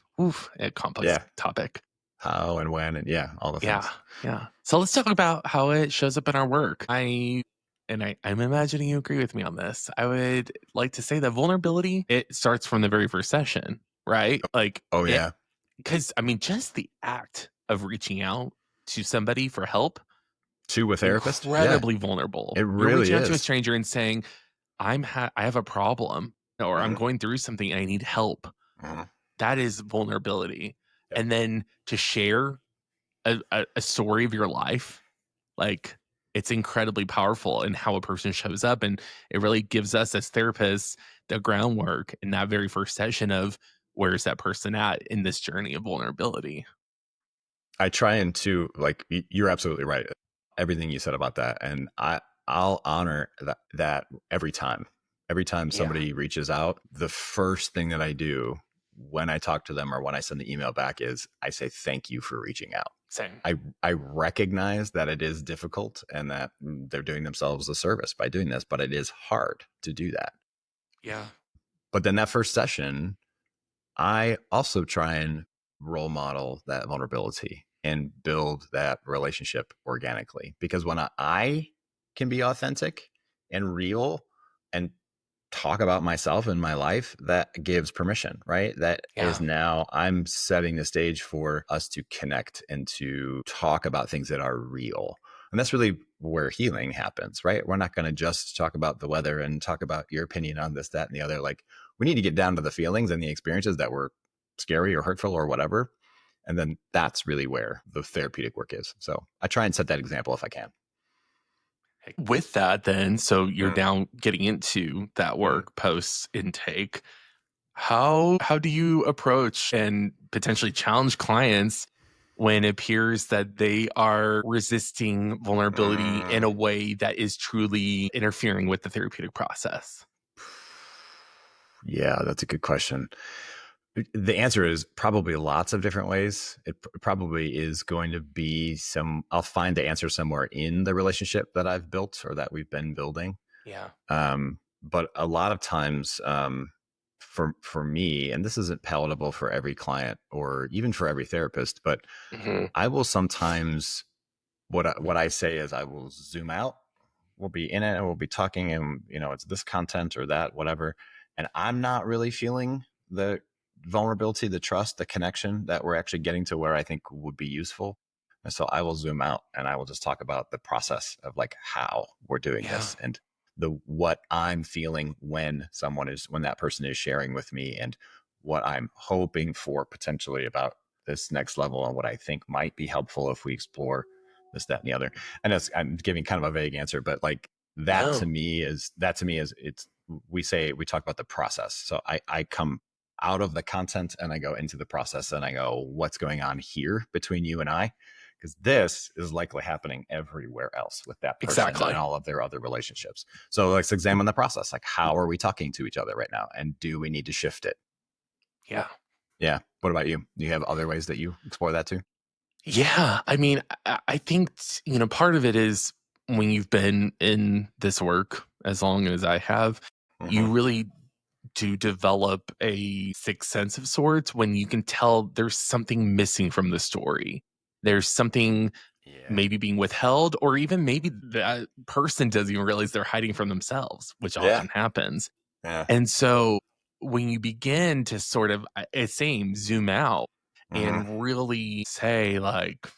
complex Yeah. topic. How and when and yeah, all the Yeah. things. Yeah. So let's talk about how it shows up in our work. I'm imagining you agree with me on this. I would like to say that vulnerability, it starts from the very first session, right? Like Oh it yeah. because I mean, just the act of reaching out to somebody for help, To a therapist? Yeah. incredibly vulnerable. It You're really reaching out to a is. stranger and saying, I have a problem or I'm Mhm. going through something and I need help. Mhm. That is vulnerability. Yep. And then to share a story of your life, like it's incredibly powerful in how a person shows up. And it really gives us as therapists the groundwork in that very first session of where's that person at in this journey of vulnerability. I try and to like you're absolutely right. Everything you said about that, and I'll honor that every time. Every time Yeah. somebody reaches out, the first thing that I do when I talk to them or when I send the email back is I say thank you for reaching out. Same. I recognize that it is difficult and that they're doing themselves a service by doing this, but it is hard to do that. Yeah. But then that first session, I also try and role model that vulnerability and build that relationship organically because when I can be authentic and real and talk about myself and my life, that gives permission, right? That is Yeah. now I'm setting the stage for us to connect and to talk about things that are real. And that's really where healing happens, right? We're not going to just talk about the weather and talk about your opinion on this, that, and the other. Like, we need to get down to the feelings and the experiences that were scary or hurtful or whatever. And then that's really where the therapeutic work is. So I try and set that example if I can. With that, then, so you're Mm, now getting into that mm, work post intake. How do you approach and potentially challenge clients when it appears that they are resisting vulnerability in mm. a way that is truly interfering with the therapeutic process? Yeah, that's a good question. The answer is probably lots of different ways. It probably is going to be I'll find the answer somewhere in the relationship that I've built or that we've been building. Yeah. But a lot of times, for me, and this isn't palatable for every client or even for every therapist, but Hmm. I will sometimes what I say is I will zoom out. We'll be in it and we'll be talking, and it's this content or that, whatever. And I'm not really feeling the vulnerability, the trust, the connection that we're actually getting to where I think would be useful. And so I will zoom out and I will just talk about the process of like how we're doing Yeah. this and the what I'm feeling when that person is sharing with me, and what I'm hoping for potentially about this next level, and what I think might be helpful if we explore this, that, and the other. I know I'm giving kind of a vague answer, but like No. that to me is it's we talk about the process. So I come out of the content and I go into the process and I go, what's going on here between you and I? Because this is likely happening everywhere else with that person and Exactly. all of their other relationships. So let's examine the process. Like, how are we talking to each other right now? And do we need to shift it? Yeah. Yeah. What about you? Do you have other ways that you explore that too? Yeah. I mean, I think, part of it is when you've been in this work as long as I have, you Mm-hmm. really do develop a sixth sense of sorts when you can tell there's something missing from the story. There's something Yeah. maybe being withheld, or even maybe that person doesn't even realize they're hiding from themselves, which Yeah. often happens. Yeah. And so when you begin to sort of, it's same, zoom out Mm-hmm. and really say, like,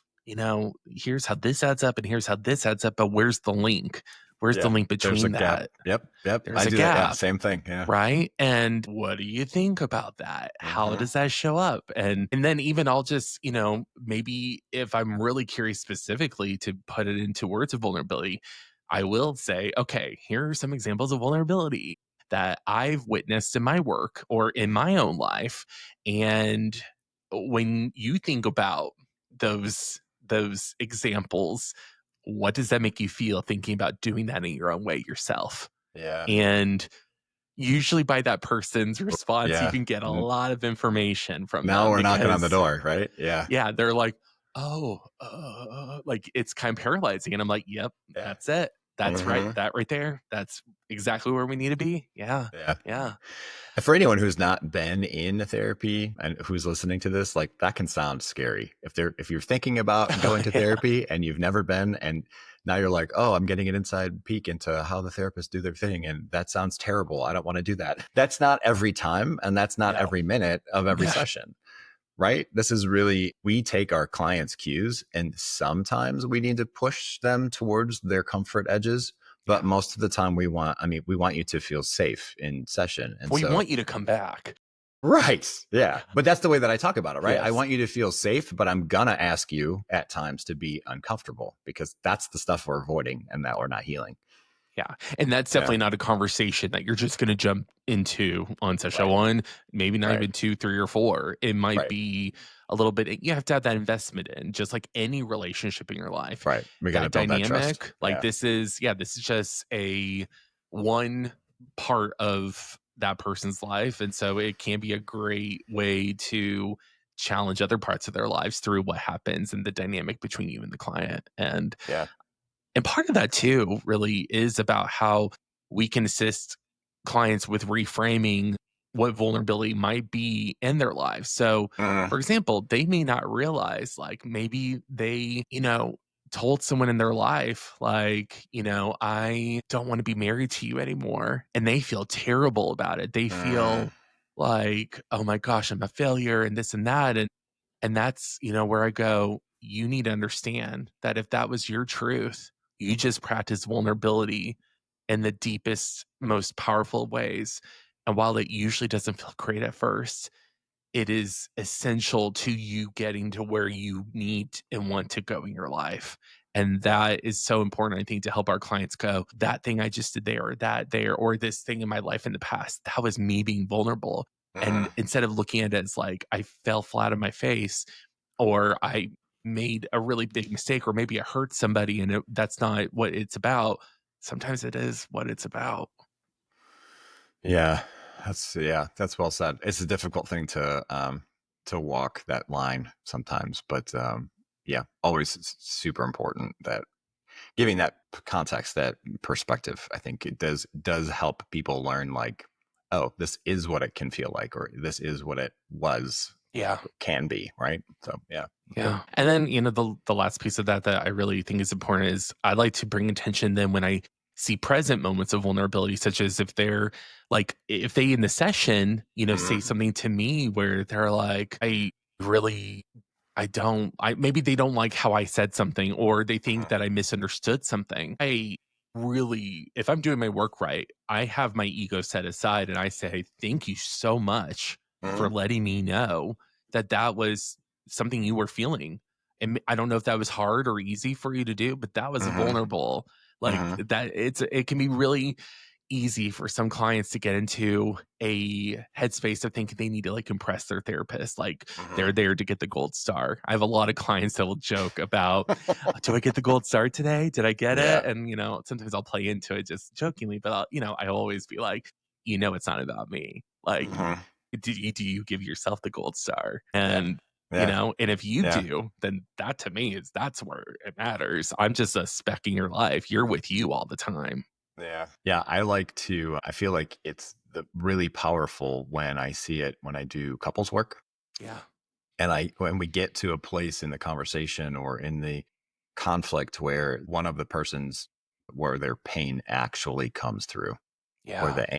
here's how this adds up and here's how this adds up, but where's the link? Where's the Yeah. link There's a between gap. that? Yep. Yep. There's I a do that. Yeah. gap. Same thing. Yeah. Right? And what do you think about that? How Mm-hmm. does that show up? And then even I'll just, maybe if I'm really curious specifically to put it into words of vulnerability, I will say, okay, here are some examples of vulnerability that I've witnessed in my work or in my own life. And when you think about those examples, what does that make you feel thinking about doing that in your own way yourself? Yeah. And usually by that person's response, you Yeah. can get a N- lot of information from Now them we're knocking on the because, door, right? Yeah. yeah, they're like, "Oh, like, it's kind of paralyzing." And I'm like, "Yep, Yeah. that's it. That's right. Mm-hmm. That right there. That's exactly where we need to be." Yeah. Yeah. Yeah. And for anyone who's not been in therapy and who's listening to this, like that can sound scary. If you're thinking about going to Yeah. therapy and you've never been, and now you're like, oh, I'm getting an inside peek into how the therapists do their thing, and that sounds terrible. I don't want to do that. That's not every time, and that's not No. every minute of every Yeah. session. Right? This is really, we take our clients' cues and sometimes we need to push them towards their comfort edges. But Yeah. most of the time, we want you to feel safe in session. And We so, want you to come back. right. Yeah. Yeah. But that's the way that I talk about it, right? I Yes. want you to feel safe, but I'm going to ask you at times to be uncomfortable because that's the stuff we're avoiding and that we're not healing. Yeah, and that's Yeah. definitely not a conversation that you're just gonna jump into on session Right. 1, maybe not Right. even 2, 3, or 4. It might Right. be a little bit, you have to have that investment in, just like any relationship in your life. Right. We got to That build that trust. dynamic, like, Yeah. this is just a one part of that person's life, and so it can be a great way to challenge other parts of their lives through what happens in the dynamic between you and the client, Yeah. and part of that too really is about how we can assist clients with reframing what vulnerability might be in their lives. So, Uh, for example, they may not realize, like, maybe they, told someone in their life, like, I don't want to be married to you anymore. And they feel terrible about it. They uh, feel like, oh my gosh, I'm a failure and this and that. And that's, where I go, you need to understand that if that was your truth, you just practice vulnerability in the deepest, most powerful ways. And while it usually doesn't feel great at first, it is essential to you getting to where you need and want to go in your life. And yeah. that is so important, I think, to help our clients go, that thing I just did there, or that there, or this thing in my life in the past, that was me being vulnerable. Uh, And instead of looking at it as like I fell flat on my face, or I made a really big mistake, or maybe I hurt somebody and that's not what it's about. Sometimes it is what it's about. Yeah, that's well said. It's a difficult thing to walk that line sometimes, but yeah, always super important that giving that context, that perspective, I think it does help people learn like, oh, this is what it can feel like, or this is what it was Yeah. can be, right? So yeah, good. Yeah. And then, the last piece of that I really think is important is I like to bring attention then when I see present moments of vulnerability, such as if they're like, if they in the session, say Mhm. something to me where they're like, really, maybe they don't like how I said something or they think Mhm. that I misunderstood something. If I'm doing my work right, I have my ego set aside and I say, thank you so much for Mhm. letting me know that was something you were feeling. And I don't know if that was hard or easy for you to do, but that was Mhm. vulnerable. Like Mhm. that it can be really easy for some clients to get into a headspace of thinking they need to like impress their therapist. Like they're Mhm. there to get the gold star. I have a lot of clients that will joke about, do I get the gold star today? Did I get Yeah. it? And sometimes I'll play into it just jokingly, but I always be like, it's not about me. Like Mhm. do you give yourself the gold star? Yeah. And Yeah. and if you Yeah. do, then that to me that's where it matters. I'm just a speck in your life. You're with you all the time. Yeah. Yeah. I feel like it's really powerful when I see it when I do couples work. Yeah. And when we get to a place in the conversation or in the conflict where one of the persons, where their pain actually comes through, where Yeah. the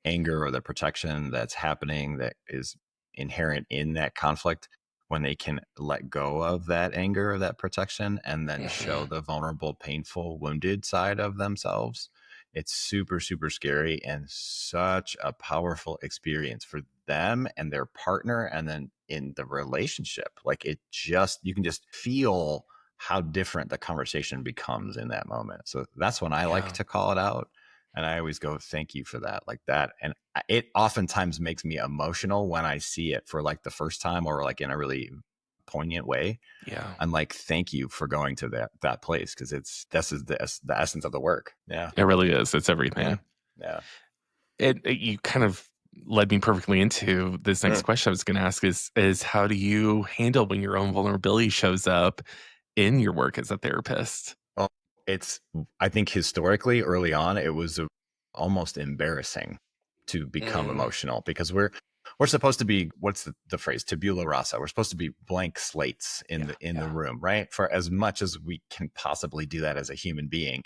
anger or the protection that's happening that is inherent in that conflict, when they can let go of that anger or that protection and then show Mhm. the vulnerable, painful, wounded side of themselves, it's super, super scary and such a powerful experience for them and their partner. And then in the relationship, like you can just feel how different the conversation becomes in that moment. So that's when I like Yeah. to call it out. And I always go, thank you for that, like that. And it oftentimes makes me emotional when I see it for like the first time or like in a really poignant way. Yeah. I'm like, thank you for going to that place because this is the essence of the work. Yeah, It really is. It's yeah, everything. yeah. You kind of led me perfectly into this next Mm. question I was going to ask is how do you handle when your own vulnerability shows up in your work as a therapist? Well, I think historically early on, it was almost embarrassing to become Mm, emotional because we're supposed to be, what's the phrase, tabula rasa. We're supposed to be blank slates in yeah. the Yeah. room, right? For as much as we can possibly do that as a human being,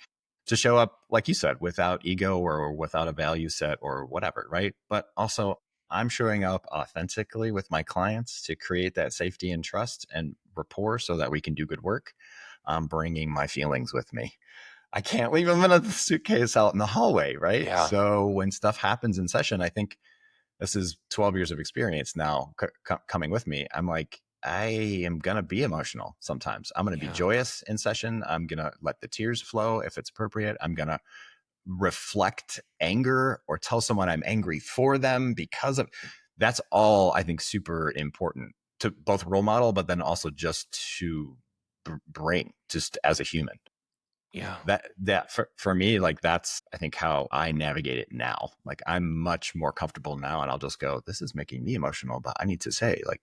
to show up, like you said, without ego or without a value set or whatever, right? But also, I'm showing up authentically with my clients to create that safety and trust and rapport so that we can do good work. I'm bringing my feelings with me. I can't leave them in a suitcase out in the hallway, right? Yeah. So when stuff happens in session, I think this is 12 years of experience now coming with me. I'm like, I am going to be emotional sometimes. I'm going to be Yeah. joyous in session. I'm going to let the tears flow if it's appropriate. I'm going to reflect anger or tell someone I'm angry for them because of that's all I think super important to both role model, but then also just to bring just as a human. Yeah. That for me, like that's I think how I navigate it now. Like I'm much more comfortable now, and I'll just go, this is making me emotional, but I need to say like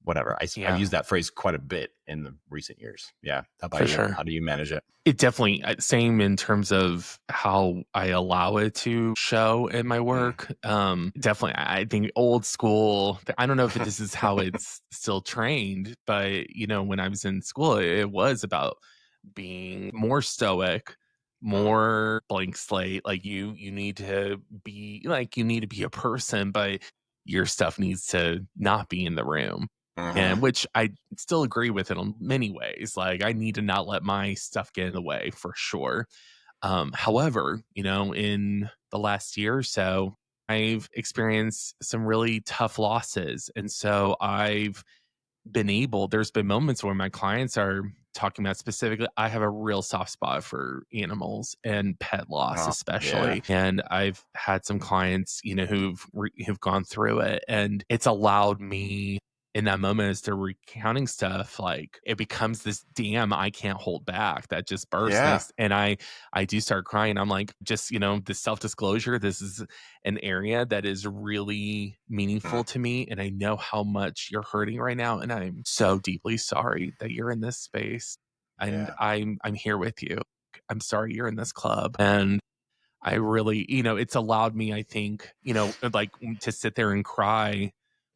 whatever. I've Yeah. used that phrase quite a bit in the recent years. Yeah. How For about you? sure. How do you manage it? It definitely same in terms of how I allow it to show in my Mm. work. Definitely, I think old school. I don't know if this is how it's still trained, but when I was in school, it was about being more stoic, Mhm. more blank slate. Like you need to be like you need to be a person, but your stuff needs to not be in the room. Mhm. And which I still agree with it in many ways. Like I need to not let my stuff get in the way for sure. However, in the last year or so, I've experienced some really tough losses. And so there's been moments where my clients are talking about specifically, I have a real soft spot for animals and pet loss, Oh, yeah. especially. And I've had some clients, who've gone through it, and it's allowed me in that moment as they're recounting stuff, like it becomes this dam I can't hold back that just bursts Yeah. next. And I do start crying. I'm like, just, this self-disclosure, this is an area that is really Mm. meaningful to me and I know how much you're hurting right now and I'm so deeply sorry that you're in this space and Yeah. I'm here with you. I'm sorry you're in this club and I really, it's allowed me I think, like to sit there and cry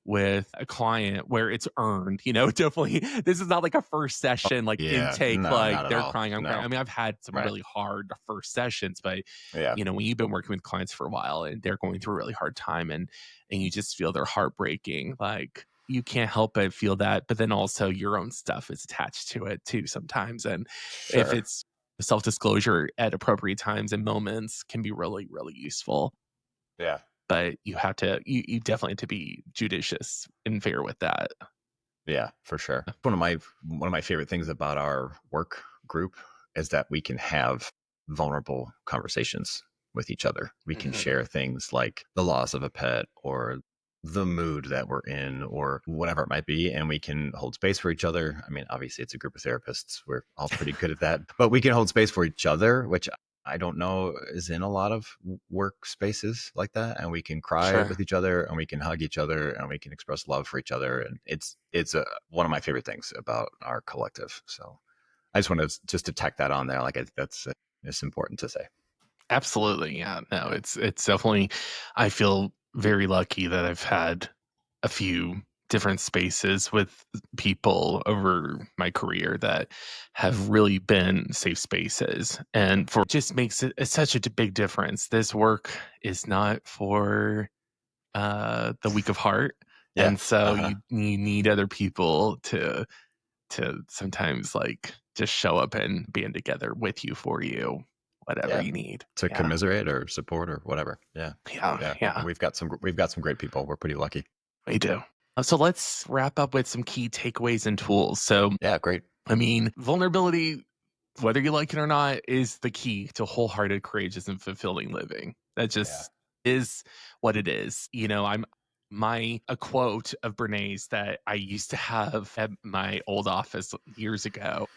with a client where it's earned, definitely this is not like a first session, like Yeah. intake, No, like not at they're all. crying, I'm crying. No. I mean, I've had some Right. really hard first sessions, but Yeah. when you've been working with clients for a while and they're going through a really hard time and you just feel their heart breaking, like you can't help but feel that. But then also your own stuff is attached to it too sometimes. And if Sure. it's self-disclosure at appropriate times and moments can be really, really useful. Yeah. But you definitely have to be judicious and fair with that. Yeah, for sure. One of my favorite things about our work group is that we can have vulnerable conversations with each other. We can Mhm. share things like the loss of a pet or the mood that we're in or whatever it might be, and we can hold space for each other. I mean, obviously it's a group of therapists. We're all pretty good at that, but we can hold space for each other, which I don't know is in a lot of workspaces like that. And we can cry Sure. with each other and we can hug each other and we can express love for each other. And it's one of my favorite things about our collective. So I just want to just to tack that on there. Like that's it's important to say. Absolutely. Yeah. No, Yeah. it's definitely I feel very lucky that I've had a few different spaces with people over my career that have really been safe spaces. And for just makes it it's such a big difference. This work is not for the weak of heart. Yeah. And so Uh-huh. you need other people to sometimes like just show up and band together with you for you, whatever Yeah. you need. To Yeah. commiserate or support or whatever. Yeah. Yeah. Yeah. Yeah. We've got some great people. We're pretty lucky. We do. So let's wrap up with some key takeaways and tools. So, Yeah, great. I mean, vulnerability, whether you like it or not, is the key to wholehearted, courageous, and fulfilling living. That Yeah. just is what it is. I'm my a quote of Brené's that I used to have at my old office years ago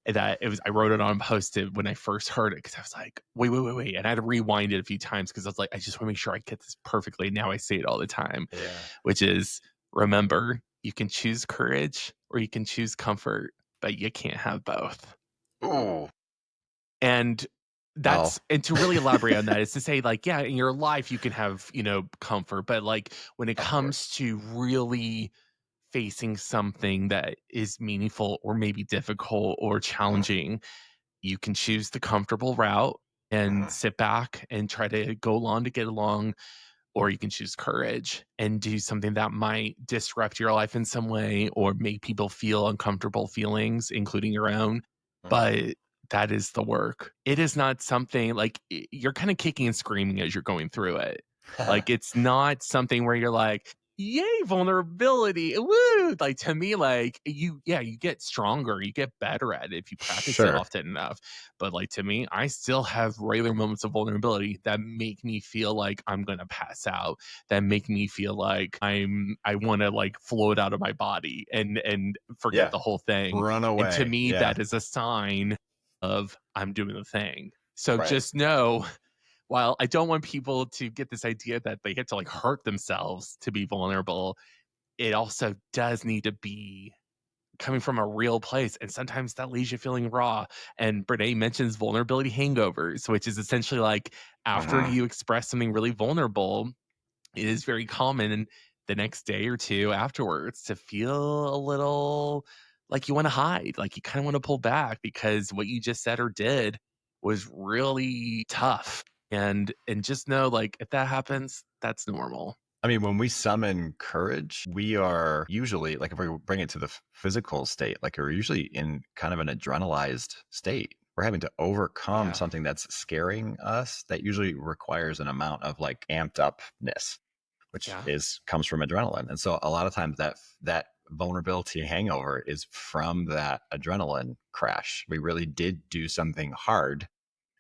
that it was I wrote it on Post-it when I first heard it because I was like, "Wait, wait, wait, wait," and I had to rewind it a few times because I was like, "I just wanna make sure I get this perfectly." Now I say it all the time, Yeah. which is, "Remember, you can choose courage or you can choose comfort, but you can't have both." Ooh. And Well, and to really elaborate on that is to say, like, yeah, in your life, you can have, comfort, but, like, when it of course. comes to really facing something that is meaningful or maybe difficult or Mhm. challenging, you can choose the comfortable route and Mhm. sit back and try to go along to get along, or you can choose courage and do something that might disrupt your life in some way or make people feel uncomfortable feelings, including your own. Mhm. But that is the work. It is not something like you're kind of kicking and screaming as you're going through it. Like it's not something where you're like, yay, vulnerability. Woo. Like to me, like you get stronger, you get better at it if you practice it Sure. often enough. But like to me, I still have regular moments of vulnerability that make me feel like I'm gonna pass out, that make me feel like I wanna like float out of my body and forget Yeah. the whole thing. Run And to away. me, Yeah. that is a sign of I'm doing the thing. So Right. just know while I don't want people to get this idea that they have to like hurt themselves to be vulnerable, it also does need to be coming from a real place. And sometimes that leaves you feeling raw. And Brene mentions vulnerability hangovers, which is essentially like after Mhm. you express something really vulnerable, it is very common the next day or two afterwards to feel a little like you want to hide, like you kind of want to pull back because what you just said or did was really tough. And just know like if that happens, that's normal. I mean, when we summon courage, we are usually like if we bring it to the physical state, like we're usually in kind of an adrenalized state. We're having to overcome Yeah. something that's scaring us that usually requires an amount of like amped upness, which Yeah. is comes from adrenaline. And so a lot of times that vulnerability hangover is from that adrenaline crash. We really did do something hard.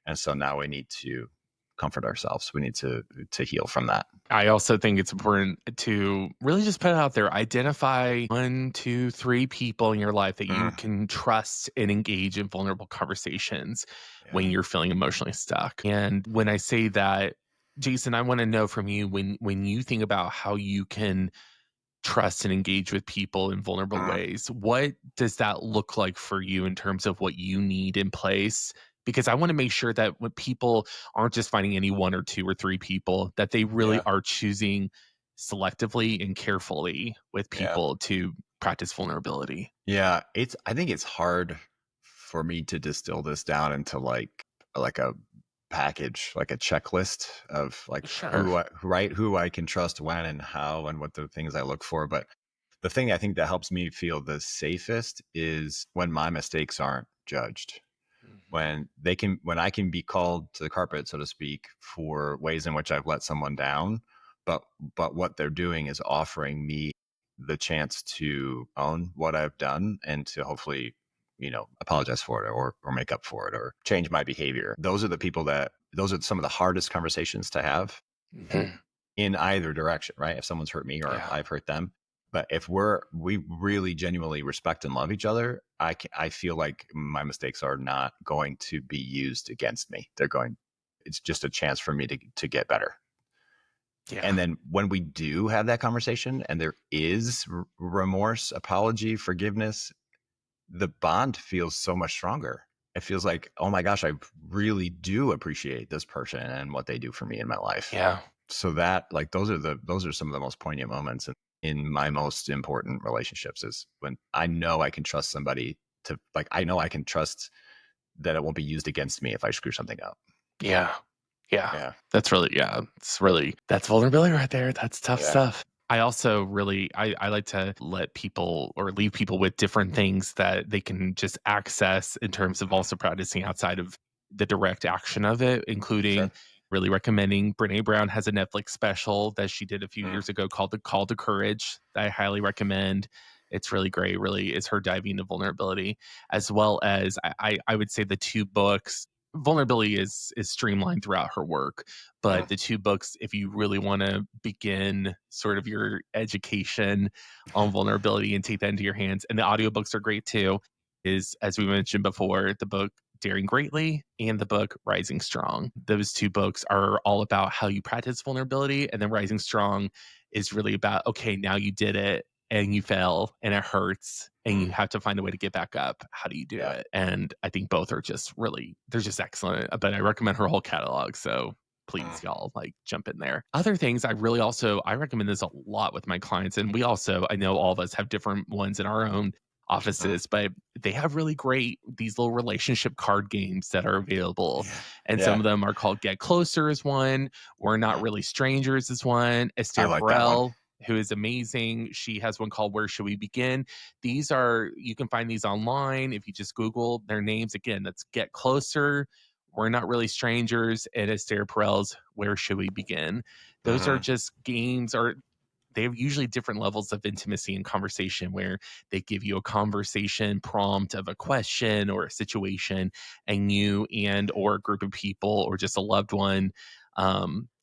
And so now we need to comfort ourselves. We need to heal from that. I also think it's important to really just put it out there. Identify one, two, three people in your life that you Mm, can trust and engage in vulnerable conversations yeah. when you're feeling emotionally stuck. And when I say that, Jason, I want to know from you when you think about how you can trust and engage with people in vulnerable Mm, ways. What does that look like for you in terms of what you need in place? Because I want to make sure that when people aren't just finding any one or two or three people, that they really yeah. are choosing selectively and carefully with Yeah. people to practice vulnerability. Yeah, I think it's hard for me to distill this down into like a package, like a checklist of like Sure. who I can trust when and how and what the things I look for. But the thing I think that helps me feel the safest is when my mistakes aren't judged. Mhm. When I can be called to the carpet, so to speak, for ways in which I've let someone down, but what they're doing is offering me the chance to own what I've done and to hopefully, apologize for it or make up for it or change my behavior. Those are some of the hardest conversations to have Mhm. in either direction, right? If someone's hurt me or if Yeah. I've hurt them. But if we really genuinely respect and love each other, I feel like my mistakes are not going to be used against me. It's just a chance for me to get better. Yeah. And then when we do have that conversation and there is remorse, apology, forgiveness, the bond feels so much stronger. It feels like, oh my gosh, I really do appreciate this person and what they do for me in my life. Yeah. So that like those are some of the most poignant moments in my most important relationships is when I know I can trust somebody to like I know I can trust that it won't be used against me if I screw something up. Yeah. Yeah. Yeah. That's vulnerability right there. That's tough Yeah. stuff. I also really I like to let people or leave people with different things that they can just access in terms of Mhm. also practicing outside of the direct action of it, including Sure. really recommending Brené Brown has a Netflix special that she did a few Mm. years ago called The Call to Courage that I highly recommend. It's really great, really is her diving into vulnerability, as well as I would say the two books vulnerability is streamlined throughout her work, Mm. but the two books, if you really want to begin sort of your education on vulnerability and take that into your hands, and the audiobooks are great too, is as we mentioned before, the book Daring Greatly and the book Rising Strong. Those two books are all about how you practice vulnerability, and then Rising Strong is really about okay, now you did it and you fell and it hurts and Mm. you have to find a way to get back up. How do you do Yeah. it? And I think both are just really, they're just excellent. But I recommend her whole catalog. So Mm. please, y'all, like jump in there. Other things I recommend this a lot with my clients. And we also, I know all of us have different ones in our own Mm. offices, but they have really great, these little relationship card games that are available. Yeah. And some Yeah. of them are called Get Closer is one, We're Not Mm. Really Strangers is one, I Esther like that one. Perel, who is amazing. She has one called Where Should We Begin? These are, you can find these online if you just Google their names. Again, that's Get Closer, We're Not Really Strangers, and Esther Perel's Where Should We Begin? Those are Mhm. just games, or they have usually different levels of intimacy and conversation where they give you a conversation prompt of a question or a situation, and you and or a group of people or just a loved one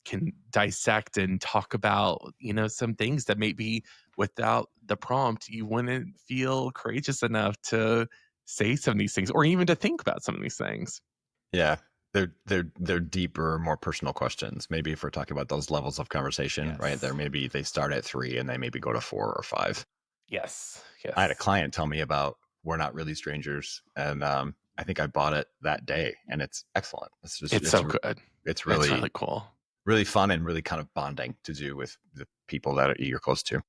can dissect and talk about some things that maybe without the prompt you wouldn't feel courageous enough to say some of these things or even to think about some of these things. Yeah. They're deeper, more personal questions. Maybe if we're talking about those levels of conversation, right? There Yes. maybe they start at 3 and they maybe go to 4 or 5. Yes. I had a Yes. client tell me about We're Not Really Strangers, and, I think I bought it that day, and it's excellent. It's so good. It's It's really really, cool. really fun and really kind of bonding to do with the people that you're close to.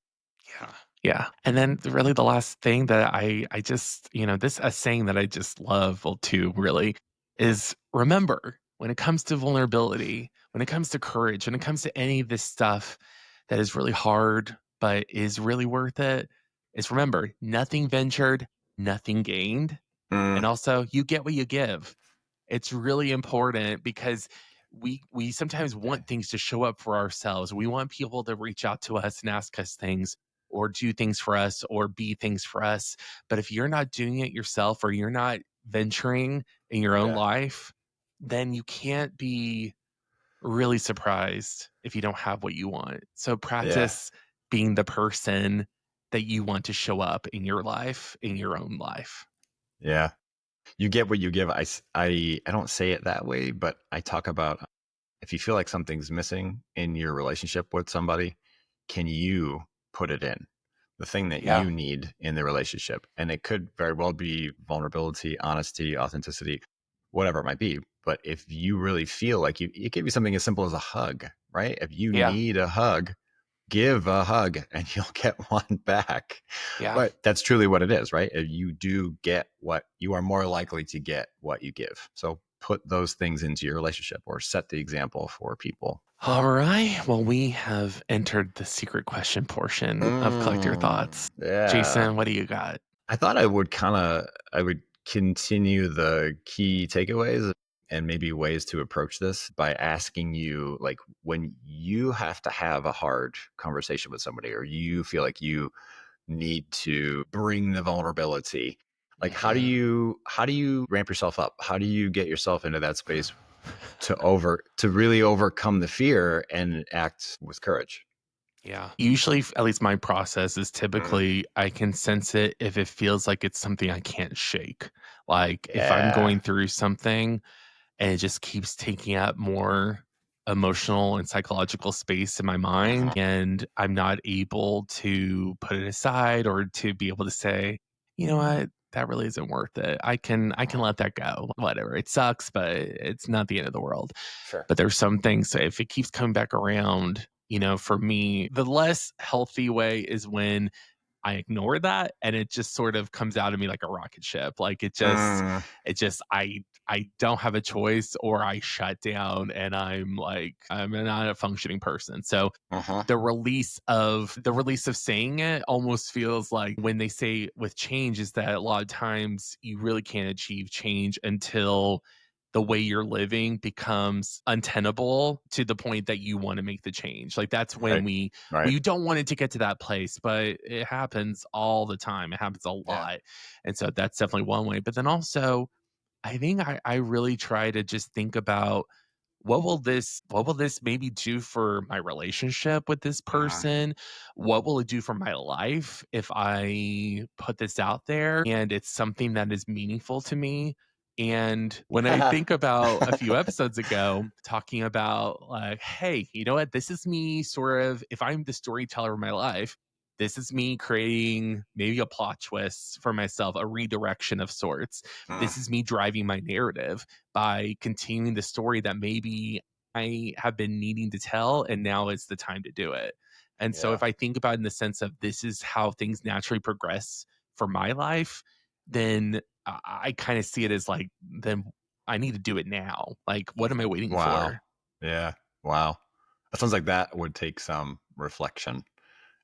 Yeah. Yeah. And then really the last thing that I just, this a saying that I just love well too, really, is remember when it comes to vulnerability, when it comes to courage, when it comes to any of this stuff that is really hard, but is really worth it, is remember nothing ventured, nothing gained. Mm, And also you get what you give. It's really important because we sometimes yeah, want things to show up for ourselves. We want people to reach out to us and ask us things or do things for us or be things for us. But if you're not doing it yourself or you're not venturing in your own yeah, life, then you can't be really surprised if you don't have what you want. So yeah, practice being the person that you want to show up in your life, in your own life. yeah. You get what you give. I don't say it that way, but I talk about if you feel like something's missing in your relationship with somebody, can you put it in? The thing that Yeah. you need in the relationship. And it could very well be vulnerability, honesty, authenticity, whatever it might be. But if you really feel like it could be something as simple as a hug, right? If you Yeah. need a hug, give a hug and you'll get one back. Yeah. But that's truly what it is, right? You do get what you are more likely to get what you give. So put those things into your relationship or set the example for people. All right. Well, we have entered the secret question portion of Collect Your Thoughts. Yeah. Jason, what do you got? I thought I would continue the key takeaways and maybe ways to approach this by asking you, like, when you have to have a hard conversation with somebody or you feel like you need to bring the vulnerability, like Mhm. how do you ramp yourself up? How do you get yourself into that space to really overcome the fear and act with courage? Yeah. Usually, at least my process is Mm. typically I can sense it if it feels like it's something I can't shake. Like if I'm Yeah. going through something and it just keeps taking up more emotional and psychological space in my mind, Mhm. and I'm not able to put it aside or to be able to say, you know what, that really isn't worth it. I can Mhm. let that go. Whatever. It sucks, but it's not the end of the world. Sure. But there's some things that if it keeps coming back around, for me, the less healthy way is when I ignore that and it just sort of comes out of me like a rocket ship. Like Mm. I don't have a choice or I shut down and I'm not a functioning person. So Mhm. the release of saying it almost feels like when they say with change is that a lot of times you really can't achieve change until the way you're living becomes untenable to the point that you want to make the change. Like that's when Right. Right. we don't want it to get to that place, but it happens all the time. It happens a Yeah. lot. And so that's definitely one way. But then also I think I really try to just think about what will this maybe do for my relationship with this Mhm. person? What will it do for my life if I put this out there and it's something that is meaningful to me? And when I think about a few episodes ago, talking about like, hey, you know what? This is me sort of, if I'm the storyteller of my life, this is me creating maybe a plot twist for myself, a redirection of sorts. Mm. This is me driving my narrative by continuing the story that maybe I have been needing to tell, and now is the time to do it. And so, Yeah. if I think about it in the sense of this is how things naturally progress for my life, then I kind of see it as like, then I need to do it now. Like, what am I waiting Wow. for? Yeah. Wow. It sounds like that would take some reflection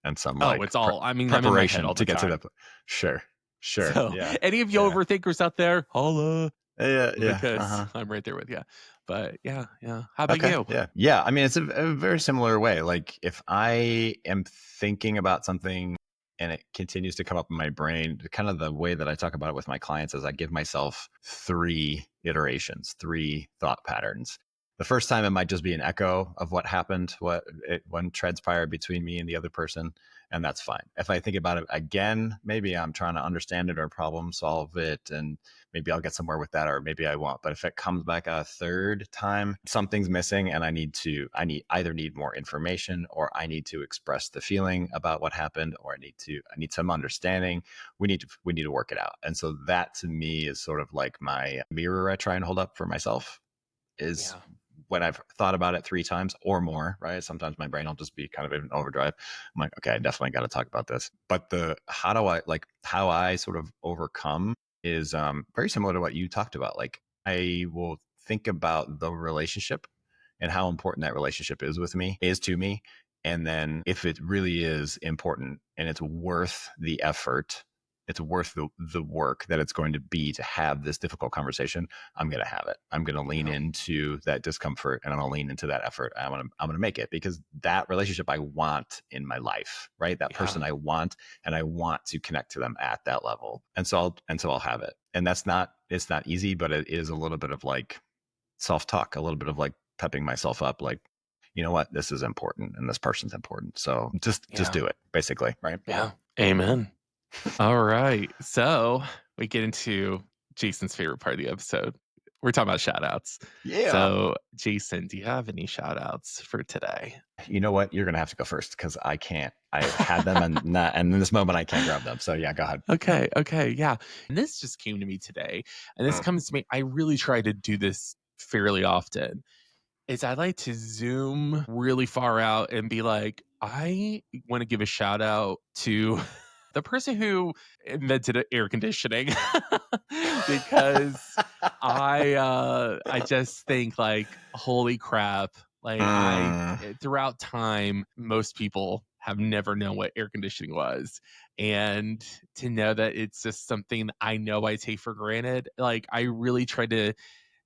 and some Oh, like it's all, I mean, I'm in my head preparation all to the get to time. the. Sure. Sure. So, Yeah. any of you Yeah. overthinkers out there, holla Yeah. Yeah. Uh because huh. I'm right there with you. But yeah, yeah. How about Okay. you? Yeah. Yeah. I mean, it's a very similar way. Like if I am thinking about something and it continues to come up in my brain, kind of the way that I talk about it with my clients is I give myself 3 iterations, 3 thought patterns. The first time it might just be an echo of what happened, when transpired between me and the other person, and that's fine. If I think about it again, maybe I'm trying to understand it or problem solve it, and maybe I'll get somewhere with that, or maybe I won't. But if it comes back a third time, something's missing, and I need more information, or I need to express the feeling about what happened, or I need some understanding. We need to work it out. And so that to me is sort of like my mirror I try and hold up for myself is Yeah. when I've thought about it 3 times or more, right? Sometimes my brain will just be kind of in overdrive. I'm like, okay, I definitely got to talk about this. But the how I sort of overcome is very similar to what you talked about. Like I will think about the relationship and how important that relationship is to me. And then if it really is important and it's worth the effort, it's worth the work that it's going to be to have this difficult conversation, I'm going to have it. I'm going to lean Yeah. into that discomfort and I'm going to lean into that effort. I'm going to make it because that relationship I want in my life, right? That Yeah. person I want, and I want to connect to them at that level. And so I'll have it. And it's not easy, but it is a little bit of like self-talk, a little bit of like pepping myself up, like, you know what, this is important and this person's important. So just Yeah. do it, basically, right? Yeah. Amen. All right. So we get into Jason's favorite part of the episode. We're talking about shout outs. Yeah. So, Jason, do you have any shout outs for today? You know what? You're gonna have to go first because I can't. I had them and in this moment I can't grab them. So yeah, go ahead. Okay. Okay. Yeah. And this just came to me today. And this Mm, comes to me. I really try to do this fairly often. Is I like to zoom really far out and be like, I want to give a shout out to the person who invented air conditioning because I just think like holy crap, like Mm, throughout time most people have never known what air conditioning was, and to know that it's just something I know I take for granted, like I really try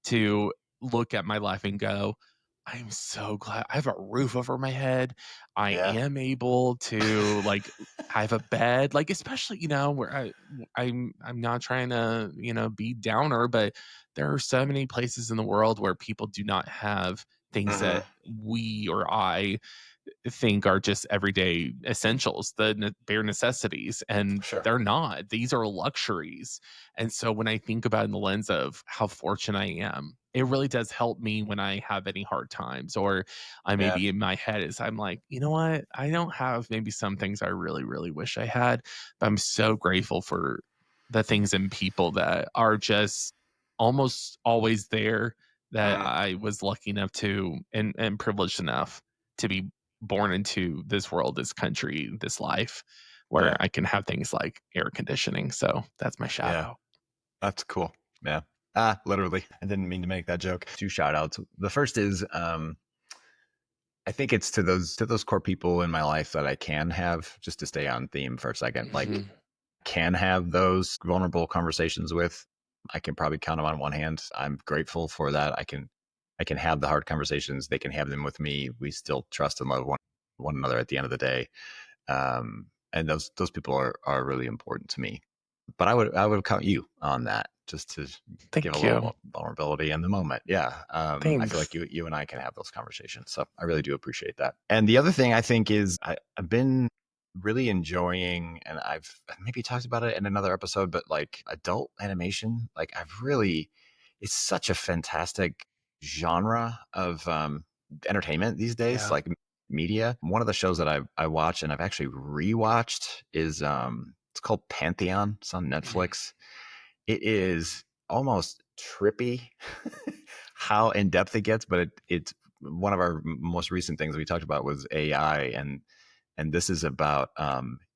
to look at my life and go, I'm so glad I have a roof over my head. I yeah. am able to like I have a bed, like especially, where I'm not trying to, be downer, but there are so many places in the world where people do not have things Mhm. that we or I think are just everyday essentials, the bare necessities, and Sure. they're not. These are luxuries. And so when I think about it in the lens of how fortunate I am, it really does help me when I have any hard times or I Yeah. maybe in my head is I'm like, you know what? I don't have maybe some things I really, really wish I had, but I'm so grateful for the things and people that are just almost always there that Mhm. I was lucky enough to and privileged enough to be born into this world, this country, this life where Yeah. I can have things like air conditioning. So that's my shout Yeah. out. That's cool. Yeah. Ah, literally. I didn't mean to make that joke. Two shout outs. The first is I think it's to those core people in my life that I can have, just to stay on theme for a second, like Mhm. can have those vulnerable conversations with. I can probably count them on one hand. I'm grateful for that. I can have the hard conversations. They can have them with me. We still trust and love one another at the end of the day. And those people are really important to me. But I would count you on that, just to give a Thank you. little vulnerability in the moment. Yeah, I feel like Thanks. you and I can have those conversations, so I really do appreciate that. And the other thing I think is I've been really enjoying, and I've maybe talked about it in another episode, but like adult animation, like I've really, it's such a fantastic genre of entertainment these days. Yeah. Like media. One of the shows that I watch and I've actually rewatched is it's called Pantheon. It's on Mm. Netflix. It is almost trippy how in depth it gets, but it's one of our most recent things we talked about was AI, and this is about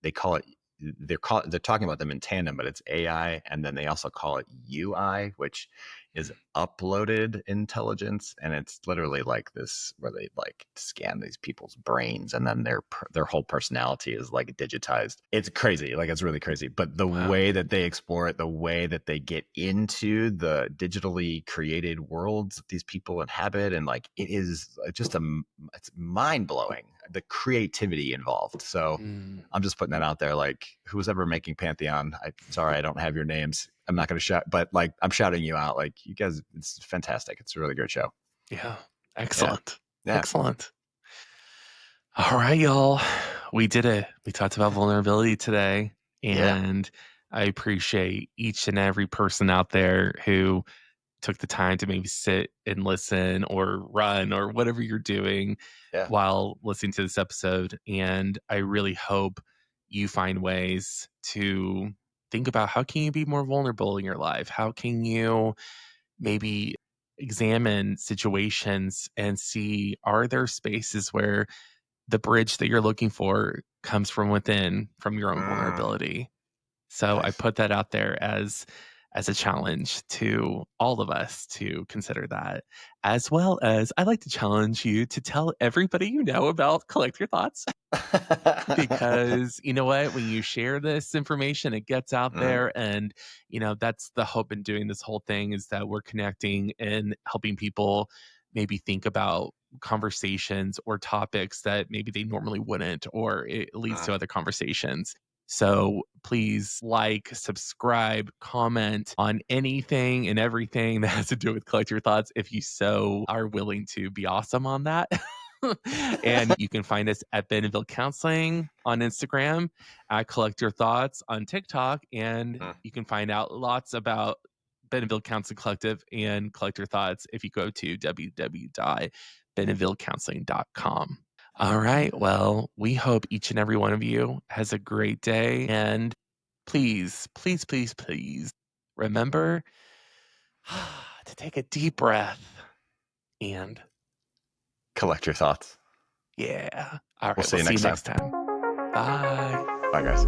they call it they're talking about them in tandem, but it's AI, and then they also call it UI, which is uploaded intelligence, and it's literally like this where they like scan these people's brains, and then their whole personality is like digitized. It's crazy, like it's really crazy. But the Wow. way that they explore it, the way that they get into the digitally created worlds that these people inhabit, and like it is just it's mind blowing the creativity involved. So Mm. I'm just putting that out there. Like, who's ever making Pantheon? Sorry, I don't have your names. I'm not going to shout, but like, I'm shouting you out. Like, you guys, it's fantastic. It's a really great show. Yeah. Yeah, Excellent. yeah, Excellent. All right, y'all. We did it. We talked about vulnerability today. yeah, And I appreciate each and every person out there who took the time to maybe sit and listen or run or whatever you're doing yeah. while listening to this episode. And I really hope you find ways to think about how can you be more vulnerable in your life? How can you maybe examine situations and see are there spaces where the bridge that you're looking for comes from within, from your own Mm, vulnerability. So I nice. put that out there as a challenge to all of us to consider that. As well as I like to challenge you to tell everybody you know about Collect Your Thoughts because you know what, when you share this information it gets out Mhm, there, and that's the hope in doing this whole thing is that we're connecting and helping people maybe think about conversations or topics that maybe they normally wouldn't, or it leads mhm. to other conversations. So please like, subscribe, comment on anything and everything that has to do with Collect Your Thoughts if you so are willing to be awesome on that. And you can find us at Bentonville Counseling on Instagram, at Collect Your Thoughts on TikTok, and Mm. you can find out lots about Bentonville Counseling Collective and Collect Your Thoughts if you go to www.bentonvillecounseling.com. All right. Well, we hope each and every one of you has a great day. And please, please, please, please remember to take a deep breath and Collect your thoughts. yeah. All We'll right. see We'll you see you next time. next time. Bye. Bye, guys.